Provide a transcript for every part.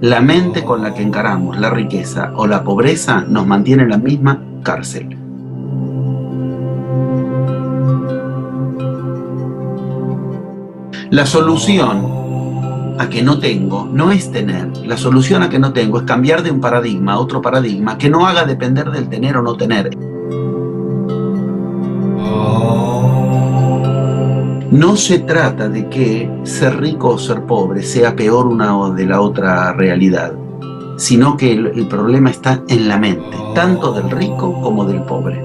La mente con la que encaramos la riqueza o la pobreza nos mantiene en la misma cárcel. La solución a que no tengo no es tener. La solución a que no tengo es cambiar de un paradigma a otro paradigma que no haga depender del tener o no tener. No se trata de que ser rico o ser pobre sea peor una de la otra realidad, sino que el problema está en la mente, tanto del rico como del pobre.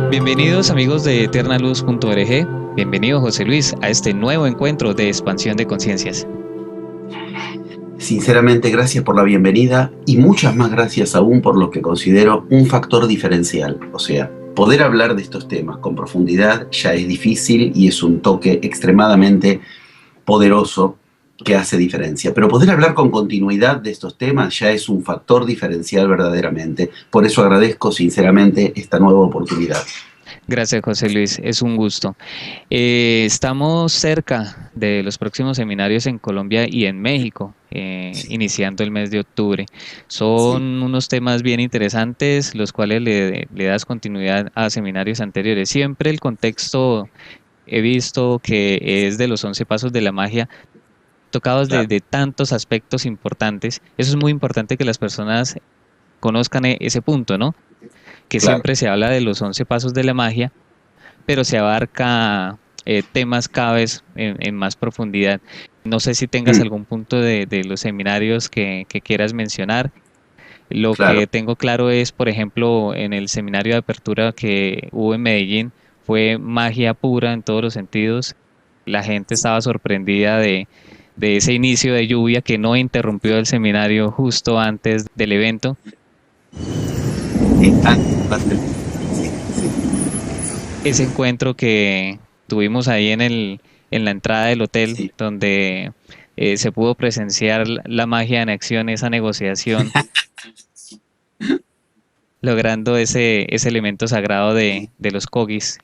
Bienvenidos amigos de eternaluz.org, bienvenido José Luis a este nuevo encuentro de expansión de conciencias. Sinceramente, gracias por la bienvenida y muchas más gracias aún por lo que considero un factor diferencial. O sea, poder hablar de estos temas con profundidad ya es difícil y es un toque extremadamente poderoso que hace diferencia. Pero poder hablar con continuidad de estos temas ya es un factor diferencial verdaderamente. Por eso agradezco sinceramente esta nueva oportunidad. Gracias José Luis, es un gusto. Estamos cerca de los próximos seminarios en Colombia y en México, Sí. iniciando el mes de octubre. Son Sí. unos temas bien interesantes, los cuales le das continuidad a seminarios anteriores. Siempre el contexto he visto que es de los 11 pasos de la magia, tocados Claro. de tantos aspectos importantes. Eso es muy importante que las personas conozcan ese punto, ¿no? Que Claro. siempre se habla de los 11 pasos de la magia, pero se abarca temas cada vez en más profundidad. No sé si tengas algún punto de los seminarios que quieras mencionar. Lo Claro. que tengo claro es, por ejemplo, en el seminario de apertura que hubo en Medellín, fue magia pura en todos los sentidos. La gente estaba sorprendida de ese inicio de lluvia que no interrumpió el seminario justo antes del evento. Ese encuentro que tuvimos ahí en la entrada del hotel, Sí. donde se pudo presenciar la magia en acción, esa negociación, logrando ese elemento sagrado de los Kogis.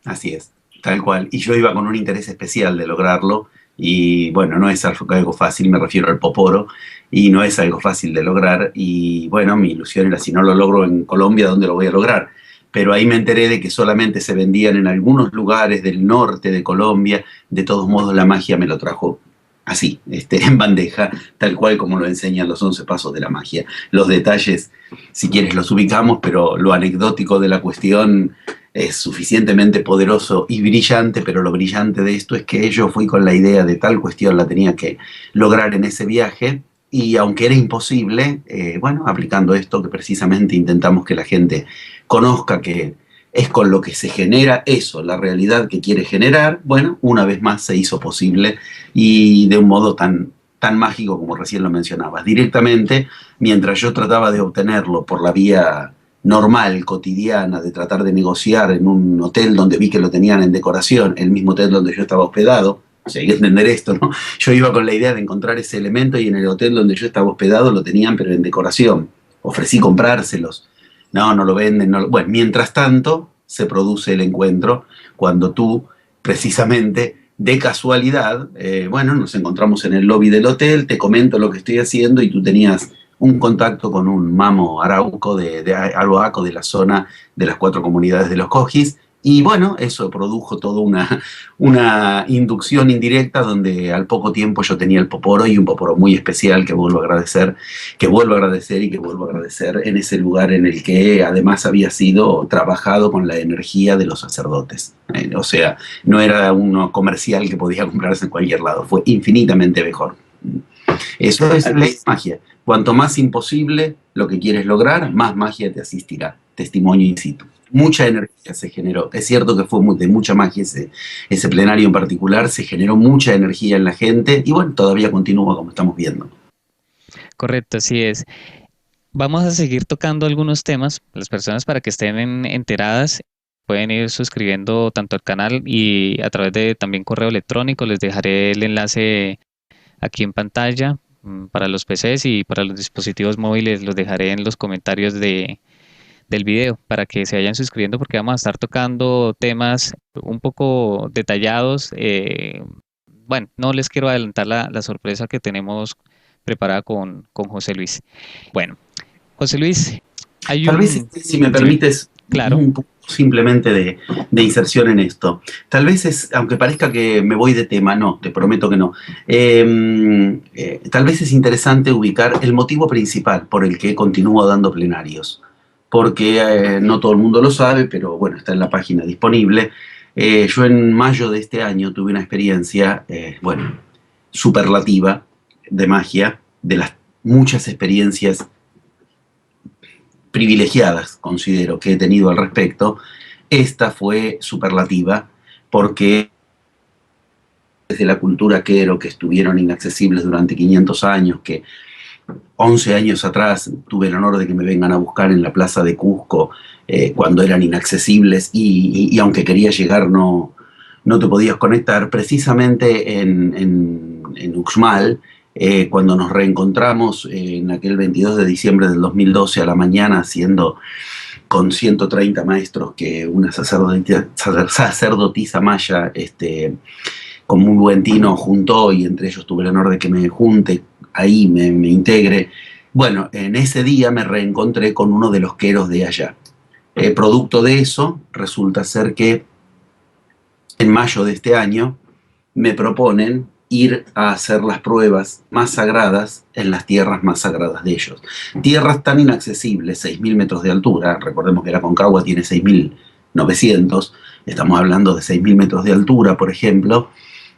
Así es, tal cual. Y yo iba con un interés especial de lograrlo. Y bueno, no es algo fácil, me refiero al poporo, y no es algo fácil de lograr. Y bueno, mi ilusión era, si no lo logro en Colombia, ¿dónde lo voy a lograr? Pero ahí me enteré de que solamente se vendían en algunos lugares del norte de Colombia. De todos modos, la magia me lo trajo así, en bandeja, tal cual como lo enseñan los 11 pasos de la magia. Los detalles, si quieres, los ubicamos, pero lo anecdótico de la cuestión es suficientemente poderoso y brillante, pero lo brillante de esto es que yo fui con la idea de tal cuestión, la tenía que lograr en ese viaje, y aunque era imposible, bueno, aplicando esto que precisamente intentamos que la gente conozca que es con lo que se genera eso, la realidad que quiere generar, bueno, una vez más se hizo posible y de un modo tan mágico como recién lo mencionabas. Directamente, mientras yo trataba de obtenerlo por la vía normal, cotidiana, de tratar de negociar en un hotel donde vi que lo tenían en decoración, el mismo hotel donde yo estaba hospedado. O sea, hay que entender esto, ¿no? Yo iba con la idea de encontrar ese elemento y en el hotel donde yo estaba hospedado lo tenían, pero en decoración. Ofrecí comprárselos. No, no lo venden. No lo... Bueno, mientras tanto, se produce el encuentro cuando tú, precisamente, de casualidad, bueno, nos encontramos en el lobby del hotel, te comento lo que estoy haciendo y tú tenías un contacto con un mamo arauco de Aroaco, de la zona de las 4 comunidades de los Cojis, y bueno, eso produjo toda una inducción indirecta donde al poco tiempo yo tenía el poporo, y un poporo muy especial que vuelvo a agradecer, que vuelvo a agradecer y que vuelvo a agradecer en ese lugar en el que además había sido trabajado con la energía de los sacerdotes. O sea, no era uno comercial que podía comprarse en cualquier lado, fue infinitamente mejor. Eso es la magia. Cuanto más imposible lo que quieres lograr, más magia te asistirá. Testimonio in situ. Mucha energía se generó. Es cierto que fue de mucha magia ese plenario en particular, se generó mucha energía en la gente y bueno, todavía continúa como estamos viendo. Correcto, así es. Vamos a seguir tocando algunos temas. Las personas para que estén enteradas pueden ir suscribiendo tanto al canal y a través de también correo electrónico. Les dejaré el enlace aquí en pantalla para los PCs y para los dispositivos móviles. Los dejaré en los comentarios del video para que se vayan suscribiendo porque vamos a estar tocando temas un poco detallados. bueno, no les quiero adelantar la sorpresa que tenemos preparada con José Luis. Bueno, José Luis, hay Tal vez, un, si me dime, permites, claro, un poco simplemente de inserción en esto. Tal vez aunque parezca que me voy de tema, no, te prometo que no. Tal vez es interesante ubicar el motivo principal por el que continúo dando plenarios. Porque no todo el mundo lo sabe, pero bueno, está en la página disponible. Yo en mayo de este año tuve una experiencia, bueno, superlativa de magia, de las muchas experiencias privilegiadas, considero, que he tenido al respecto. Esta fue superlativa porque desde la cultura quero, que estuvieron inaccesibles durante 500 años, que 11 años atrás tuve el honor de que me vengan a buscar en la plaza de Cusco cuando eran inaccesibles y aunque quería llegar no te podías conectar, precisamente en Uxmal, cuando nos reencontramos en aquel 22 de diciembre del 2012 a la mañana haciendo con 130 maestros que una sacerdotisa maya con muy buen tino juntó, y entre ellos tuve el honor de que me junte, ahí me integre. Bueno, en ese día me reencontré con uno de los queros de allá. Producto de eso, resulta ser que en mayo de este año me proponen ir a hacer las pruebas más sagradas en las tierras más sagradas de ellos. Tierras tan inaccesibles, 6.000 metros de altura, recordemos que la Aconcagua tiene 6.900, estamos hablando de 6.000 metros de altura, por ejemplo,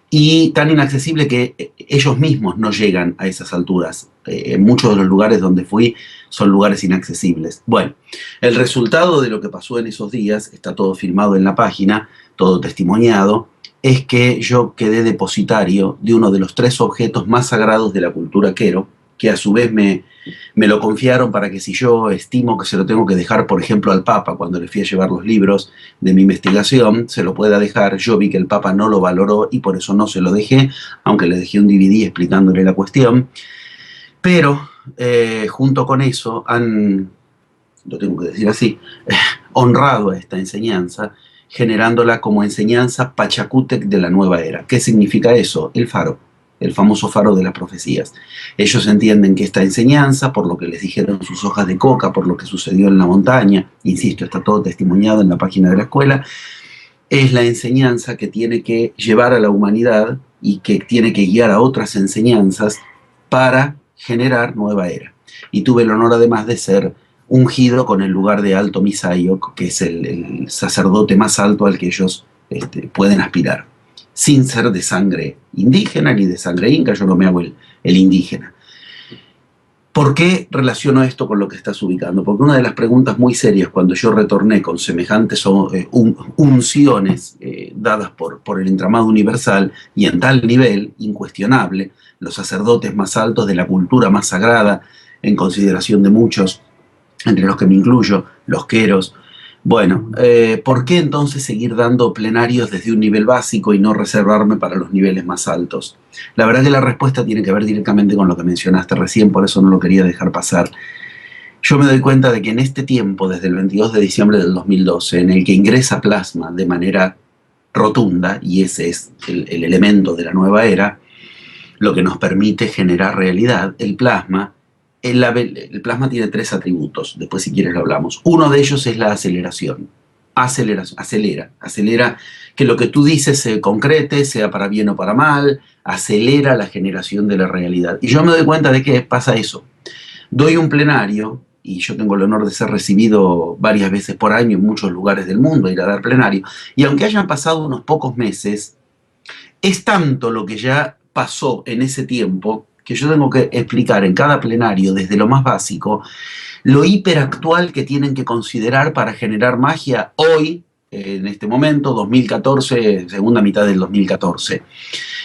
y tan inaccesible que ellos mismos no llegan a esas alturas. En muchos de los lugares donde fui son lugares inaccesibles. Bueno, el resultado de lo que pasó en esos días, está todo filmado en la página, todo testimoniado, es que yo quedé depositario de uno de los 3 objetos más sagrados de la cultura quero, que a su vez me lo confiaron para que si yo estimo que se lo tengo que dejar, por ejemplo, al Papa, cuando le fui a llevar los libros de mi investigación, se lo pueda dejar. Yo vi que el Papa no lo valoró y por eso no se lo dejé, aunque le dejé un DVD explicándole la cuestión. Pero junto con eso han, lo tengo que decir así, honrado a esta enseñanza, generándola como enseñanza Pachacútec de la nueva era. ¿Qué significa eso? El faro, el famoso faro de las profecías. Ellos entienden que esta enseñanza, por lo que les dijeron sus hojas de coca, por lo que sucedió en la montaña, insisto, está todo testimoniado en la página de la escuela, es la enseñanza que tiene que llevar a la humanidad y que tiene que guiar a otras enseñanzas para generar nueva era. Y tuve el honor además de ser ungido con el lugar de Alto Misayo, que es el sacerdote más alto al que ellos pueden aspirar, sin ser de sangre indígena ni de sangre inca. Yo no me hago el indígena. ¿Por qué relaciono esto con lo que estás ubicando? Porque una de las preguntas muy serias cuando yo retorné con semejantes unciones dadas por el entramado universal y en tal nivel incuestionable, los sacerdotes más altos de la cultura más sagrada, en consideración de muchos, entre los que me incluyo, los queros. Bueno, ¿por qué entonces seguir dando plenarios desde un nivel básico y no reservarme para los niveles más altos? La verdad que la respuesta tiene que ver directamente con lo que mencionaste recién, por eso no lo quería dejar pasar. Yo me doy cuenta de que en este tiempo, desde el 22 de diciembre del 2012, en el que ingresa plasma de manera rotunda, y ese es el elemento de la nueva era, lo que nos permite generar realidad, el plasma plasma tiene 3 atributos, después si quieres lo hablamos. Uno de ellos es la aceleración. Acelera que lo que tú dices se concrete, sea para bien o para mal, acelera la generación de la realidad. Y yo me doy cuenta de que pasa eso. Doy un plenario, y yo tengo el honor de ser recibido varias veces por año en muchos lugares del mundo, ir a dar plenario, y aunque hayan pasado unos pocos meses, es tanto lo que ya pasó en ese tiempo que yo tengo que explicar en cada plenario, desde lo más básico, lo hiperactual que tienen que considerar para generar magia hoy, en este momento, 2014, segunda mitad del 2014.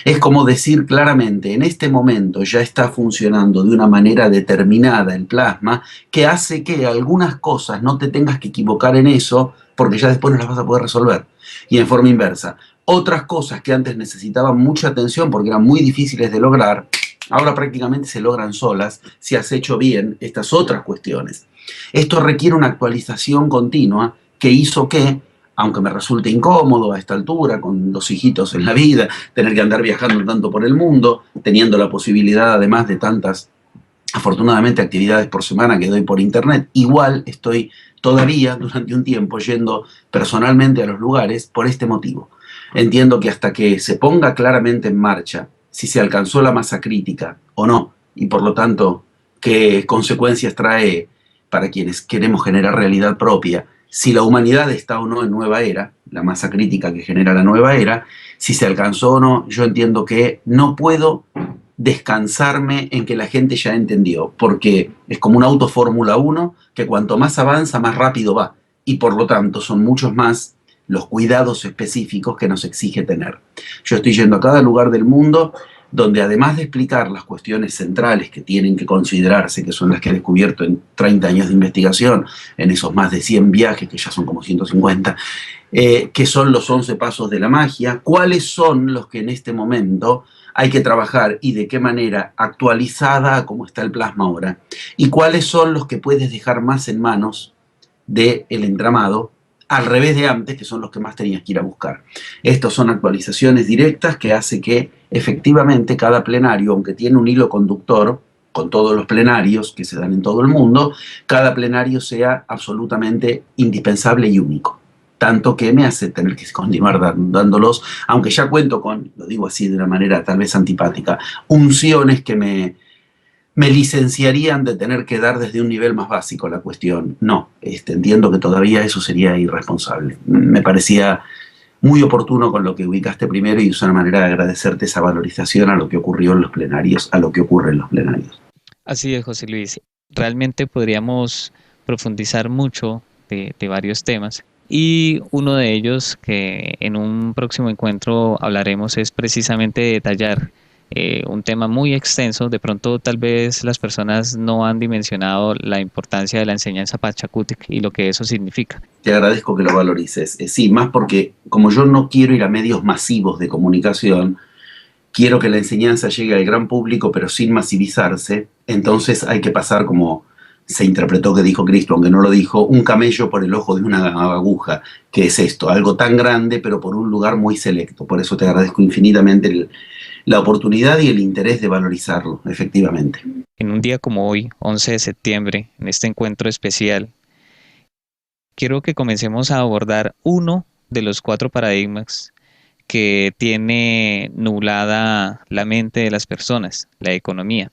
Es como decir claramente, en este momento ya está funcionando de una manera determinada el plasma, que hace que algunas cosas no te tengas que equivocar en eso, porque ya después no las vas a poder resolver. Y en forma inversa, otras cosas que antes necesitaban mucha atención porque eran muy difíciles de lograr, ahora prácticamente se logran solas si has hecho bien estas otras cuestiones. Esto requiere una actualización continua que hizo que aunque me resulte incómodo a esta altura, con 2 hijitos en la vida, tener que andar viajando tanto por el mundo, teniendo la posibilidad además de tantas, afortunadamente, actividades por semana que doy por internet, igual estoy todavía durante un tiempo yendo personalmente a los lugares por este motivo. Entiendo que hasta que se ponga claramente en marcha si se alcanzó la masa crítica o no, y por lo tanto qué consecuencias trae para quienes queremos generar realidad propia, si la humanidad está o no en nueva era, la masa crítica que genera la nueva era, si se alcanzó o no, yo entiendo que no puedo descansarme en que la gente ya entendió, porque es como un auto Fórmula 1 que cuanto más avanza, más rápido va, y por lo tanto son muchos más los cuidados específicos que nos exige tener. Yo estoy yendo a cada lugar del mundo donde, además de explicar las cuestiones centrales que tienen que considerarse, que son las que he descubierto en 30 años de investigación, en esos más de 100 viajes, que ya son como 150, que son los 11 pasos de la magia, cuáles son los que en este momento hay que trabajar y de qué manera actualizada a cómo está el plasma ahora, y cuáles son los que puedes dejar más en manos del entramado, al revés de antes, que son los que más tenías que ir a buscar. Estos son actualizaciones directas que hace que efectivamente cada plenario, aunque tiene un hilo conductor con todos los plenarios que se dan en todo el mundo, cada plenario sea absolutamente indispensable y único. Tanto que me hace tener que continuar dándolos, aunque ya cuento con, lo digo así de una manera tal vez antipática, unciones que me licenciarían de tener que dar desde un nivel más básico la cuestión. No, entiendo que todavía eso sería irresponsable. Me parecía muy oportuno con lo que ubicaste primero, y es una manera de agradecerte esa valorización a lo que ocurrió en los plenarios, a lo que ocurre en los plenarios. Así es, José Luis. Realmente podríamos profundizar mucho de varios temas. Y uno de ellos que en un próximo encuentro hablaremos es precisamente detallar un tema muy extenso. De pronto, tal vez las personas no han dimensionado la importancia de la enseñanza Pachacutic y lo que eso significa. Te agradezco que lo valorices. Sí, más porque como yo no quiero ir a medios masivos de comunicación, quiero que la enseñanza llegue al gran público, pero sin masivizarse. Entonces hay que pasar, como se interpretó que dijo Cristo, aunque no lo dijo, un camello por el ojo de una aguja, que es esto, algo tan grande, pero por un lugar muy selecto. Por eso te agradezco infinitamente la oportunidad y el interés de valorizarlo, efectivamente. En un día como hoy, 11 de septiembre, en este encuentro especial, quiero que comencemos a abordar uno de los 4 paradigmas que tiene nublada la mente de las personas, la economía.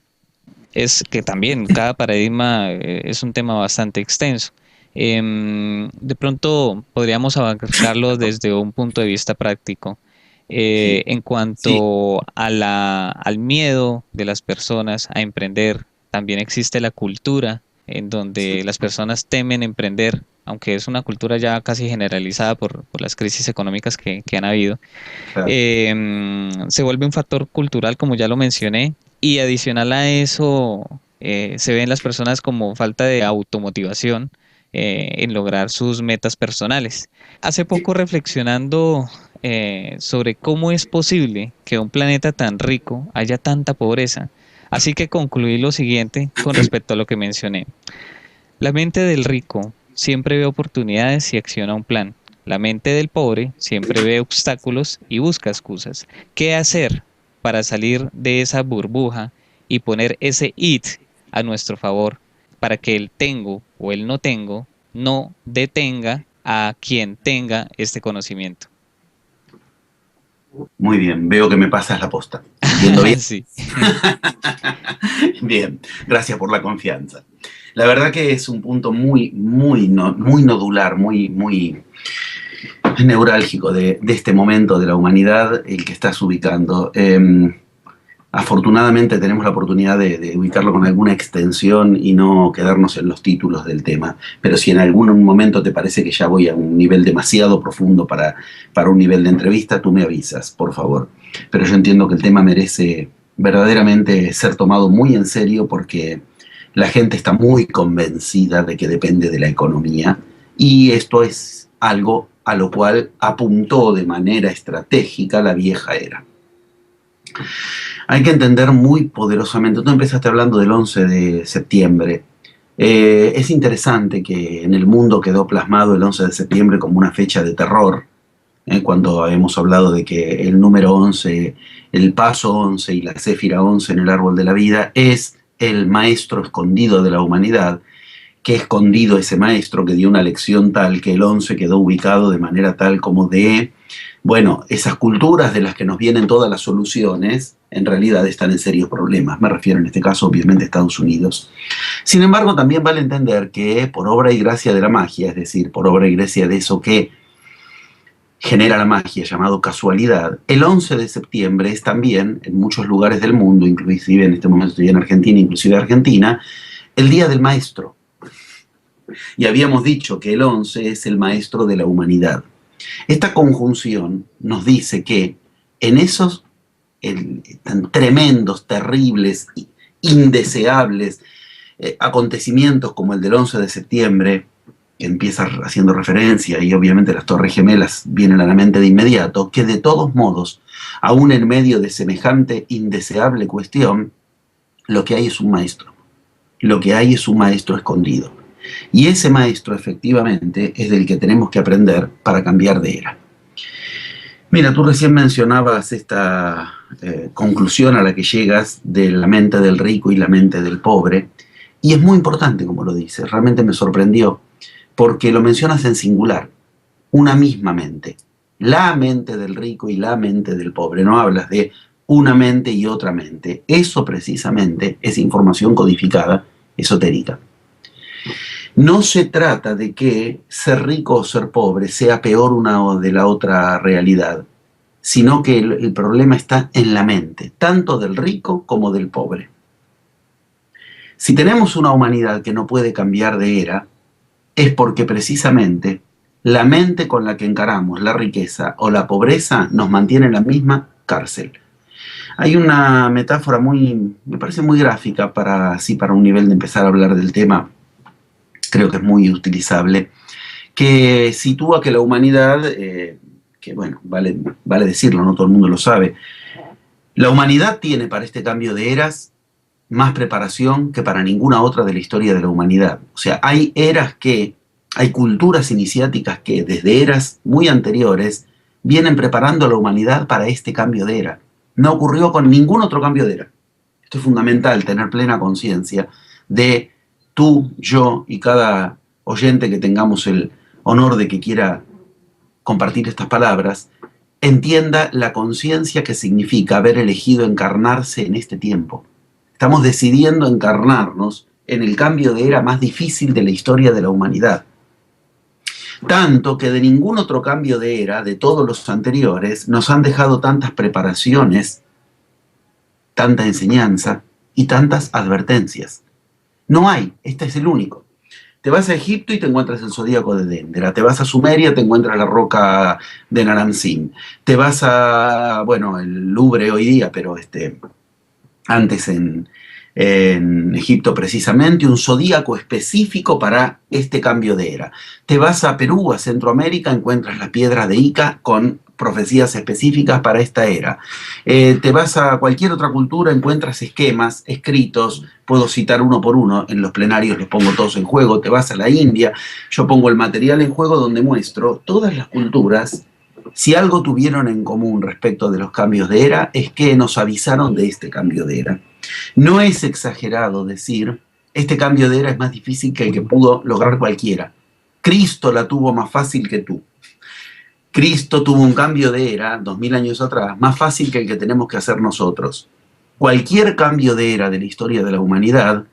Es que también cada paradigma es un tema bastante extenso. De pronto podríamos abarcarlo desde un punto de vista práctico. Sí, En sí, cuanto a al miedo de las personas a emprender, también existe la cultura en donde sí, las personas temen emprender, aunque es una cultura ya casi generalizada por las crisis económicas que han habido. claro. Se vuelve un factor cultural, como ya lo mencioné, y adicional a eso, se ven las personas como falta de automotivación en lograr sus metas personales. Hace poco reflexionando sobre cómo es posible que un planeta tan rico haya tanta pobreza, así que concluí lo siguiente con respecto a lo que mencioné. La mente del rico siempre ve oportunidades y acciona un plan. La mente del pobre siempre ve obstáculos y busca excusas. ¿Qué hacer para salir de esa burbuja y poner ese it a nuestro favor para que el tengo o el no tengo no detenga a quien tenga este conocimiento? Muy bien, veo que me pasas la posta. ¿Entiendo bien? Sí. Bien, gracias por la confianza. La verdad que es un punto muy, muy nodular, muy neurálgico de este momento de la humanidad, el que estás ubicando. Afortunadamente tenemos la oportunidad de ubicarlo con alguna extensión y no quedarnos en los títulos del tema. Pero si en algún momento te parece que ya voy a un nivel demasiado profundo para un nivel de entrevista, tú me avisas, por favor. Pero yo entiendo que el tema merece verdaderamente ser tomado muy en serio, porque la gente está muy convencida de que depende de la economía, y esto es algo a lo cual apuntó de manera estratégica la vieja era. Hay que entender muy poderosamente, tú empezaste hablando del 11 de septiembre, Es interesante que en el mundo quedó plasmado el 11 de septiembre como una fecha de terror, cuando hemos hablado de que el número 11, el paso 11 y la céfira 11 en el árbol de la vida es el maestro escondido de la humanidad. Qué escondido ese maestro que dio una lección tal que el 11 quedó ubicado de manera tal como de, bueno, esas culturas de las que nos vienen todas las soluciones, en realidad están en serios problemas. Me refiero en este caso obviamente a Estados Unidos. Sin embargo, también vale entender que por obra y gracia de la magia, es decir, por obra y gracia de eso que genera la magia, llamado casualidad, el 11 de septiembre es también, en muchos lugares del mundo, inclusive en este momento estoy en Argentina, inclusive Argentina, el Día del Maestro. Y habíamos dicho que el 11 es el maestro de la humanidad. Esta conjunción nos dice que en esos tan tremendos, terribles, indeseables acontecimientos como el del 11 de septiembre, que empieza haciendo referencia, y obviamente las Torres Gemelas vienen a la mente de inmediato, que de todos modos, aún en medio de semejante indeseable cuestión, lo que hay es un maestro. Lo que hay es un maestro escondido. Y ese maestro, efectivamente, es del que tenemos que aprender para cambiar de era. Mira, tú recién mencionabas esta conclusión a la que llegas de la mente del rico y la mente del pobre, y es muy importante como lo dices, realmente me sorprendió, porque lo mencionas en singular, una misma mente, la mente del rico y la mente del pobre, no hablas de una mente y otra mente, eso precisamente es información codificada esotérica. No se trata de que ser rico o ser pobre sea peor una o de la otra realidad, sino que el problema está en la mente, tanto del rico como del pobre. Si tenemos una humanidad que no puede cambiar de era, es porque precisamente la mente con la que encaramos la riqueza o la pobreza nos mantiene en la misma cárcel. Hay una metáfora me parece muy gráfica para un nivel de empezar a hablar del tema, creo que es muy utilizable, que sitúa que la humanidad, que bueno, vale decirlo, no todo el mundo lo sabe, la humanidad tiene para este cambio de eras más preparación que para ninguna otra de la historia de la humanidad. O sea, hay culturas iniciáticas que desde eras muy anteriores vienen preparando a la humanidad para este cambio de era. No ocurrió con ningún otro cambio de era. Esto es fundamental, tener plena conciencia de tú, yo y cada oyente que tengamos el honor de que quiera compartir estas palabras, entienda la conciencia que significa haber elegido encarnarse en este tiempo. Estamos decidiendo encarnarnos en el cambio de era más difícil de la historia de la humanidad. Tanto que de ningún otro cambio de era, de todos los anteriores, nos han dejado tantas preparaciones, tanta enseñanza y tantas advertencias. No hay, este es el único. Te vas a Egipto y te encuentras el zodíaco de Dendera. Te vas a Sumeria, te encuentras la roca de Naram-Sin. Te vas a, bueno, el Louvre hoy día, pero antes en Egipto precisamente, un zodíaco específico para este cambio de era. Te vas a Perú, a Centroamérica, encuentras las piedras de Ica con profecías específicas para esta era. Te vas a cualquier otra cultura, encuentras esquemas escritos, puedo citar uno por uno, en los plenarios los pongo todos en juego. Te vas a la India, yo pongo el material en juego donde muestro todas las culturas. Si algo tuvieron en común respecto de los cambios de era, es que nos avisaron de este cambio de era. No es exagerado decir, este cambio de era es más difícil que el que pudo lograr cualquiera. Cristo la tuvo más fácil que tú. Cristo tuvo un cambio de era, 2000 años atrás, más fácil que el que tenemos que hacer nosotros. Cualquier cambio de era de la historia de la humanidad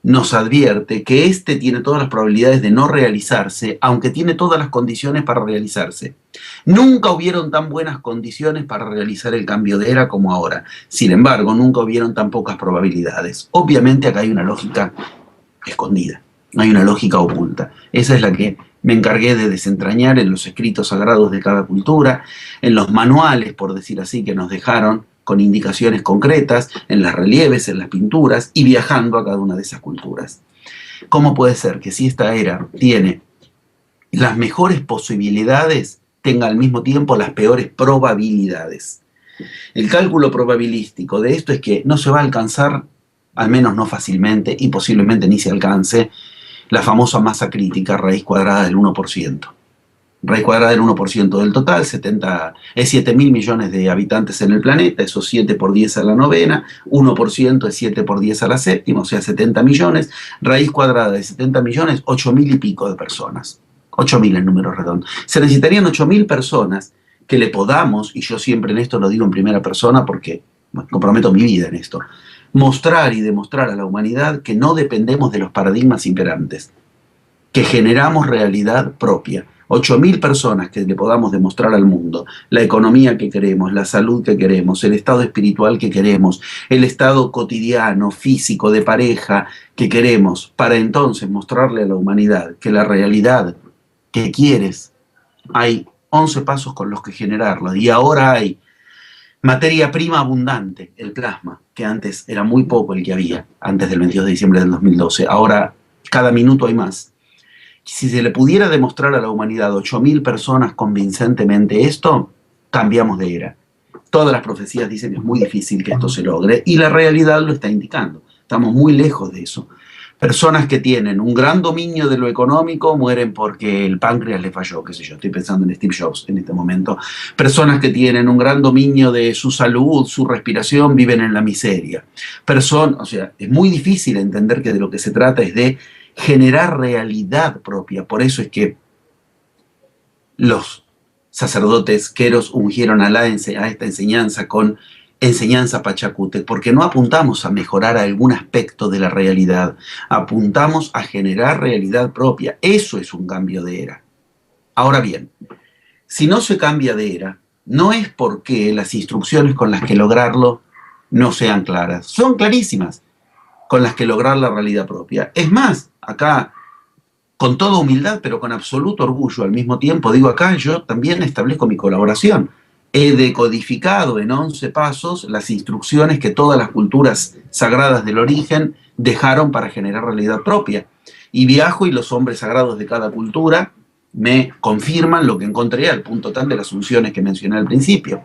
nos advierte que este tiene todas las probabilidades de no realizarse, aunque tiene todas las condiciones para realizarse. Nunca hubieron tan buenas condiciones para realizar el cambio de era como ahora. Sin embargo, nunca hubieron tan pocas probabilidades. Obviamente acá hay una lógica escondida, hay una lógica oculta. Esa es la que me encargué de desentrañar en los escritos sagrados de cada cultura, en los manuales, por decir así, que nos dejaron con indicaciones concretas, en los relieves, en las pinturas, y viajando a cada una de esas culturas. ¿Cómo puede ser que si esta era tiene las mejores posibilidades, tenga al mismo tiempo las peores probabilidades? El cálculo probabilístico de esto es que no se va a alcanzar, al menos no fácilmente, y posiblemente ni se alcance, la famosa masa crítica, raíz cuadrada del 1%. Raíz cuadrada del 1% del total, 7 mil millones de habitantes en el planeta, eso 7 por 10 a la novena, 1% es 7 por 10 a la séptima, o sea, 70 millones, raíz cuadrada de 70 millones, 8 mil y pico de personas. 8 mil en número redondo. Se necesitarían 8 mil personas que le podamos, y yo siempre en esto lo digo en primera persona porque comprometo mi vida en esto, mostrar y demostrar a la humanidad que no dependemos de los paradigmas imperantes, que generamos realidad propia. 8.000 personas que le podamos demostrar al mundo la economía que queremos, la salud que queremos, el estado espiritual que queremos, el estado cotidiano, físico, de pareja que queremos, para entonces mostrarle a la humanidad que la realidad que quieres, hay 11 pasos con los que generarlo, y ahora hay materia prima abundante, el plasma, que antes era muy poco el que había, antes del 22 de diciembre del 2012, ahora cada minuto hay más. Si se le pudiera demostrar a la humanidad 8.000 personas convincentemente esto, cambiamos de era. Todas las profecías dicen que es muy difícil que esto se logre y la realidad lo está indicando. Estamos muy lejos de eso. Personas que tienen un gran dominio de lo económico mueren porque el páncreas le falló, qué sé yo, estoy pensando en Steve Jobs en este momento. Personas que tienen un gran dominio de su salud, su respiración, viven en la miseria. O sea, es muy difícil entender que de lo que se trata es de generar realidad propia. Por eso es que los sacerdotes queros ungieron a esta enseñanza con enseñanza Pachacútec, porque no apuntamos a mejorar algún aspecto de la realidad, apuntamos a generar realidad propia. Eso es un cambio de era. Ahora bien, si no se cambia de era, no es porque las instrucciones con las que lograrlo no sean claras, son clarísimas, con las que lograr la realidad propia. Es más, acá, con toda humildad, pero con absoluto orgullo al mismo tiempo, digo acá, yo también establezco mi colaboración. He decodificado en 11 pasos las instrucciones que todas las culturas sagradas del origen dejaron para generar realidad propia. Y viajo y los hombres sagrados de cada cultura me confirman lo que encontré al punto tal de las unciones que mencioné al principio.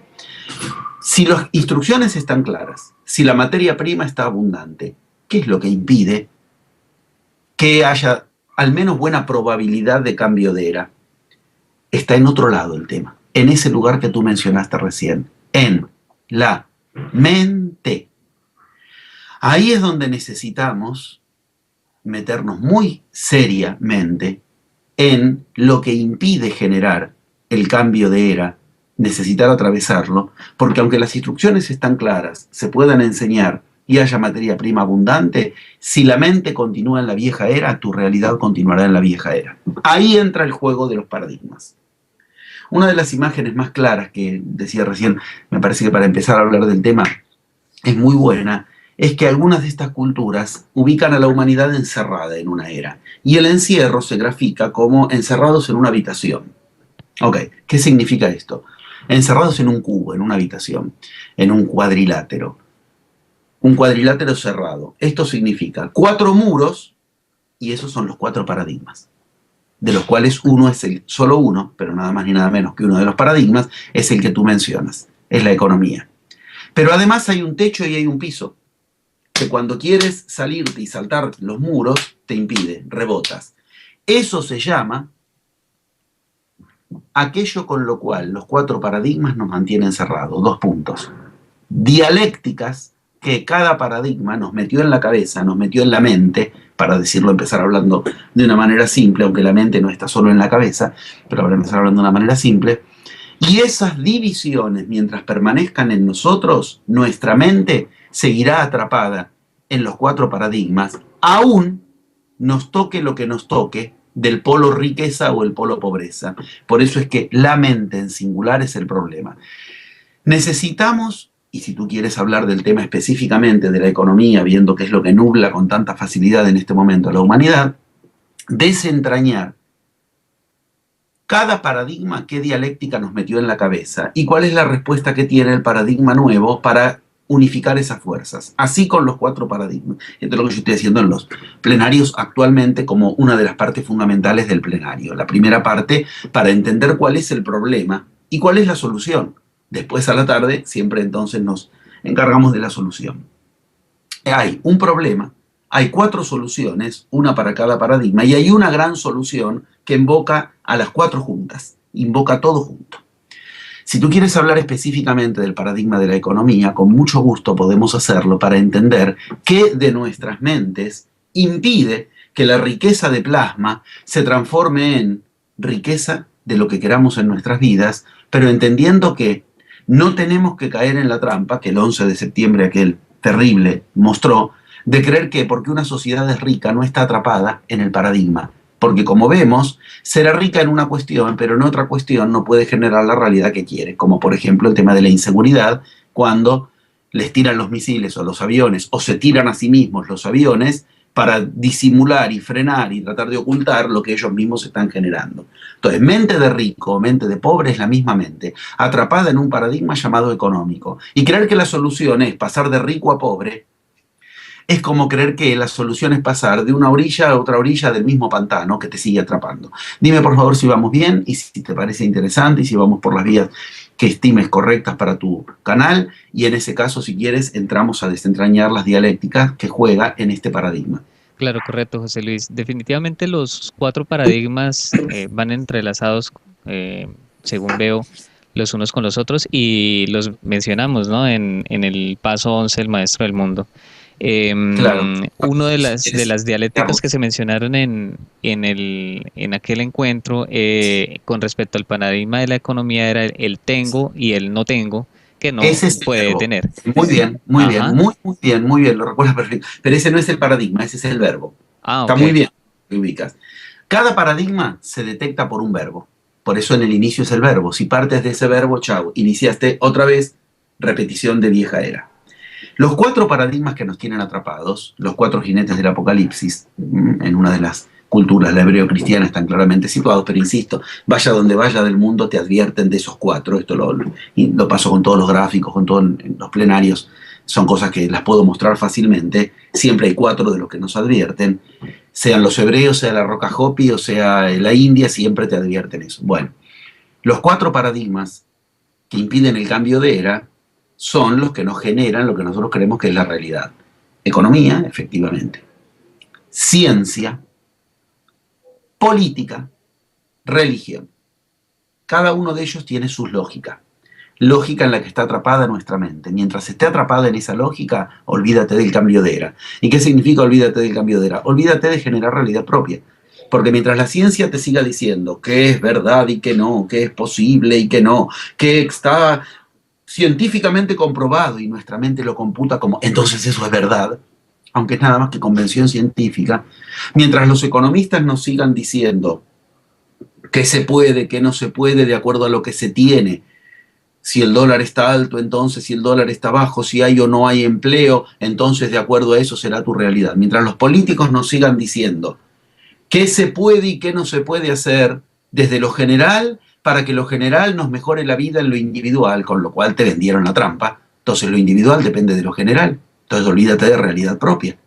Si las instrucciones están claras, si la materia prima está abundante, ¿qué es lo que impide que haya al menos buena probabilidad de cambio de era? Está en otro lado el tema, en ese lugar que tú mencionaste recién, en la mente. Ahí es donde necesitamos meternos muy seriamente en lo que impide generar el cambio de era, necesitar atravesarlo, porque aunque las instrucciones están claras, se puedan enseñar y haya materia prima abundante, si la mente continúa en la vieja era, tu realidad continuará en la vieja era. Ahí entra el juego de los paradigmas. Una de las imágenes más claras que decía recién, me parece que para empezar a hablar del tema es muy buena, es que algunas de estas culturas ubican a la humanidad encerrada en una era. Y el encierro se grafica como encerrados en una habitación. Ok, ¿qué significa esto? Encerrados en un cubo, en una habitación, en un cuadrilátero. Un cuadrilátero cerrado. Esto significa 4 muros, y esos son los 4 paradigmas, de los cuales uno es solo uno, pero nada más ni nada menos que uno de los paradigmas, es el que tú mencionas, es la economía. Pero además hay un techo y hay un piso, que cuando quieres salirte y saltar los muros, te impide, rebotas. Eso se llama aquello con lo cual los 4 paradigmas nos mantienen cerrados. 2 puntos. Dialécticas que cada paradigma nos metió en la cabeza, nos metió en la mente, para decirlo, empezar hablando de una manera simple, aunque la mente no está solo en la cabeza, pero ahora empezar hablando de una manera simple. Y esas divisiones, mientras permanezcan en nosotros, nuestra mente seguirá atrapada en los 4 paradigmas, aún nos toque lo que nos toque del polo riqueza o el polo pobreza. Por eso es que la mente en singular es el problema. Necesitamos, y si tú quieres hablar del tema específicamente de la economía, viendo qué es lo que nubla con tanta facilidad en este momento a la humanidad, desentrañar cada paradigma, qué dialéctica nos metió en la cabeza y cuál es la respuesta que tiene el paradigma nuevo para unificar esas fuerzas, así con los 4 paradigmas. Esto es lo que yo estoy haciendo en los plenarios actualmente como una de las partes fundamentales del plenario. La primera parte para entender cuál es el problema y cuál es la solución. Después a la tarde siempre entonces nos encargamos de la solución. Hay un problema hay 4 soluciones, una para cada paradigma, y hay una gran solución que invoca a las 4 juntas, invoca todo junto. Si tú quieres hablar específicamente del paradigma de la economía, con mucho gusto podemos hacerlo para entender qué de nuestras mentes impide que la riqueza de plasma se transforme en riqueza de lo que queramos en nuestras vidas, pero entendiendo que no tenemos que caer en la trampa que el 11 de septiembre aquel terrible mostró, de creer que porque una sociedad es rica no está atrapada en el paradigma. Porque como vemos, será rica en una cuestión, pero en otra cuestión no puede generar la realidad que quiere, como por ejemplo el tema de la inseguridad, cuando les tiran los misiles o los aviones, o se tiran a sí mismos los aviones para disimular y frenar y tratar de ocultar lo que ellos mismos están generando. Entonces, mente de rico o mente de pobre es la misma mente, atrapada en un paradigma llamado económico. Y creer que la solución es pasar de rico a pobre es como creer que la solución es pasar de una orilla a otra orilla del mismo pantano que te sigue atrapando. Dime por favor si vamos bien y si te parece interesante y si vamos por las vías que estimes correctas para tu canal, y en ese caso, si quieres, entramos a desentrañar las dialécticas que juega en este paradigma. Claro, correcto, José Luis. Definitivamente los 4 paradigmas van entrelazados, según veo, los unos con los otros y los mencionamos, ¿no? En el paso 11 el maestro del mundo. Claro. Uno de las dialécticas Digamos, que se mencionaron en aquel encuentro con respecto al paradigma de la economía era el tengo y el no tengo, que no ese es el puede verbo. tener. Muy bien, muy bien, Ajá. muy bien, muy bien, lo recuerdas perfecto. Pero ese no es el paradigma, ese es el verbo. Ah, Está ok. muy bien, te ubicas. Cada paradigma se detecta por un verbo. Por eso en el inicio es el verbo. Si partes de ese verbo, chau, iniciaste otra vez repetición de vieja era. Los 4 paradigmas que nos tienen atrapados, los 4 jinetes del apocalipsis, en una de las culturas, la hebreo-cristiana, están claramente situados, pero insisto, vaya donde vaya del mundo, te advierten de esos 4. Esto lo paso con todos los gráficos, con todos los plenarios, son cosas que las puedo mostrar fácilmente. Siempre hay 4 de los que nos advierten, sean los hebreos, sea la Roca Hopi o sea la India, siempre te advierten eso. Bueno, los 4 paradigmas que impiden el cambio de era son los que nos generan lo que nosotros creemos que es la realidad. Economía, efectivamente. Ciencia, política, religión. Cada uno de ellos tiene su lógica. Lógica en la que está atrapada nuestra mente. Mientras esté atrapada en esa lógica, olvídate del cambio de era. ¿Y qué significa olvídate del cambio de era? Olvídate de generar realidad propia. Porque mientras la ciencia te siga diciendo que es verdad y que no, que es posible y que no, que está científicamente comprobado y nuestra mente lo computa como entonces eso es verdad, aunque es nada más que convención científica, mientras los economistas nos sigan diciendo qué se puede, qué no se puede de acuerdo a lo que se tiene, si el dólar está alto, entonces si el dólar está bajo, si hay o no hay empleo, entonces de acuerdo a eso será tu realidad. Mientras los políticos nos sigan diciendo qué se puede y qué no se puede hacer desde lo general para que lo general nos mejore la vida en lo individual, con lo cual te vendieron la trampa. Entonces lo individual depende de lo general. Entonces olvídate de realidad propia.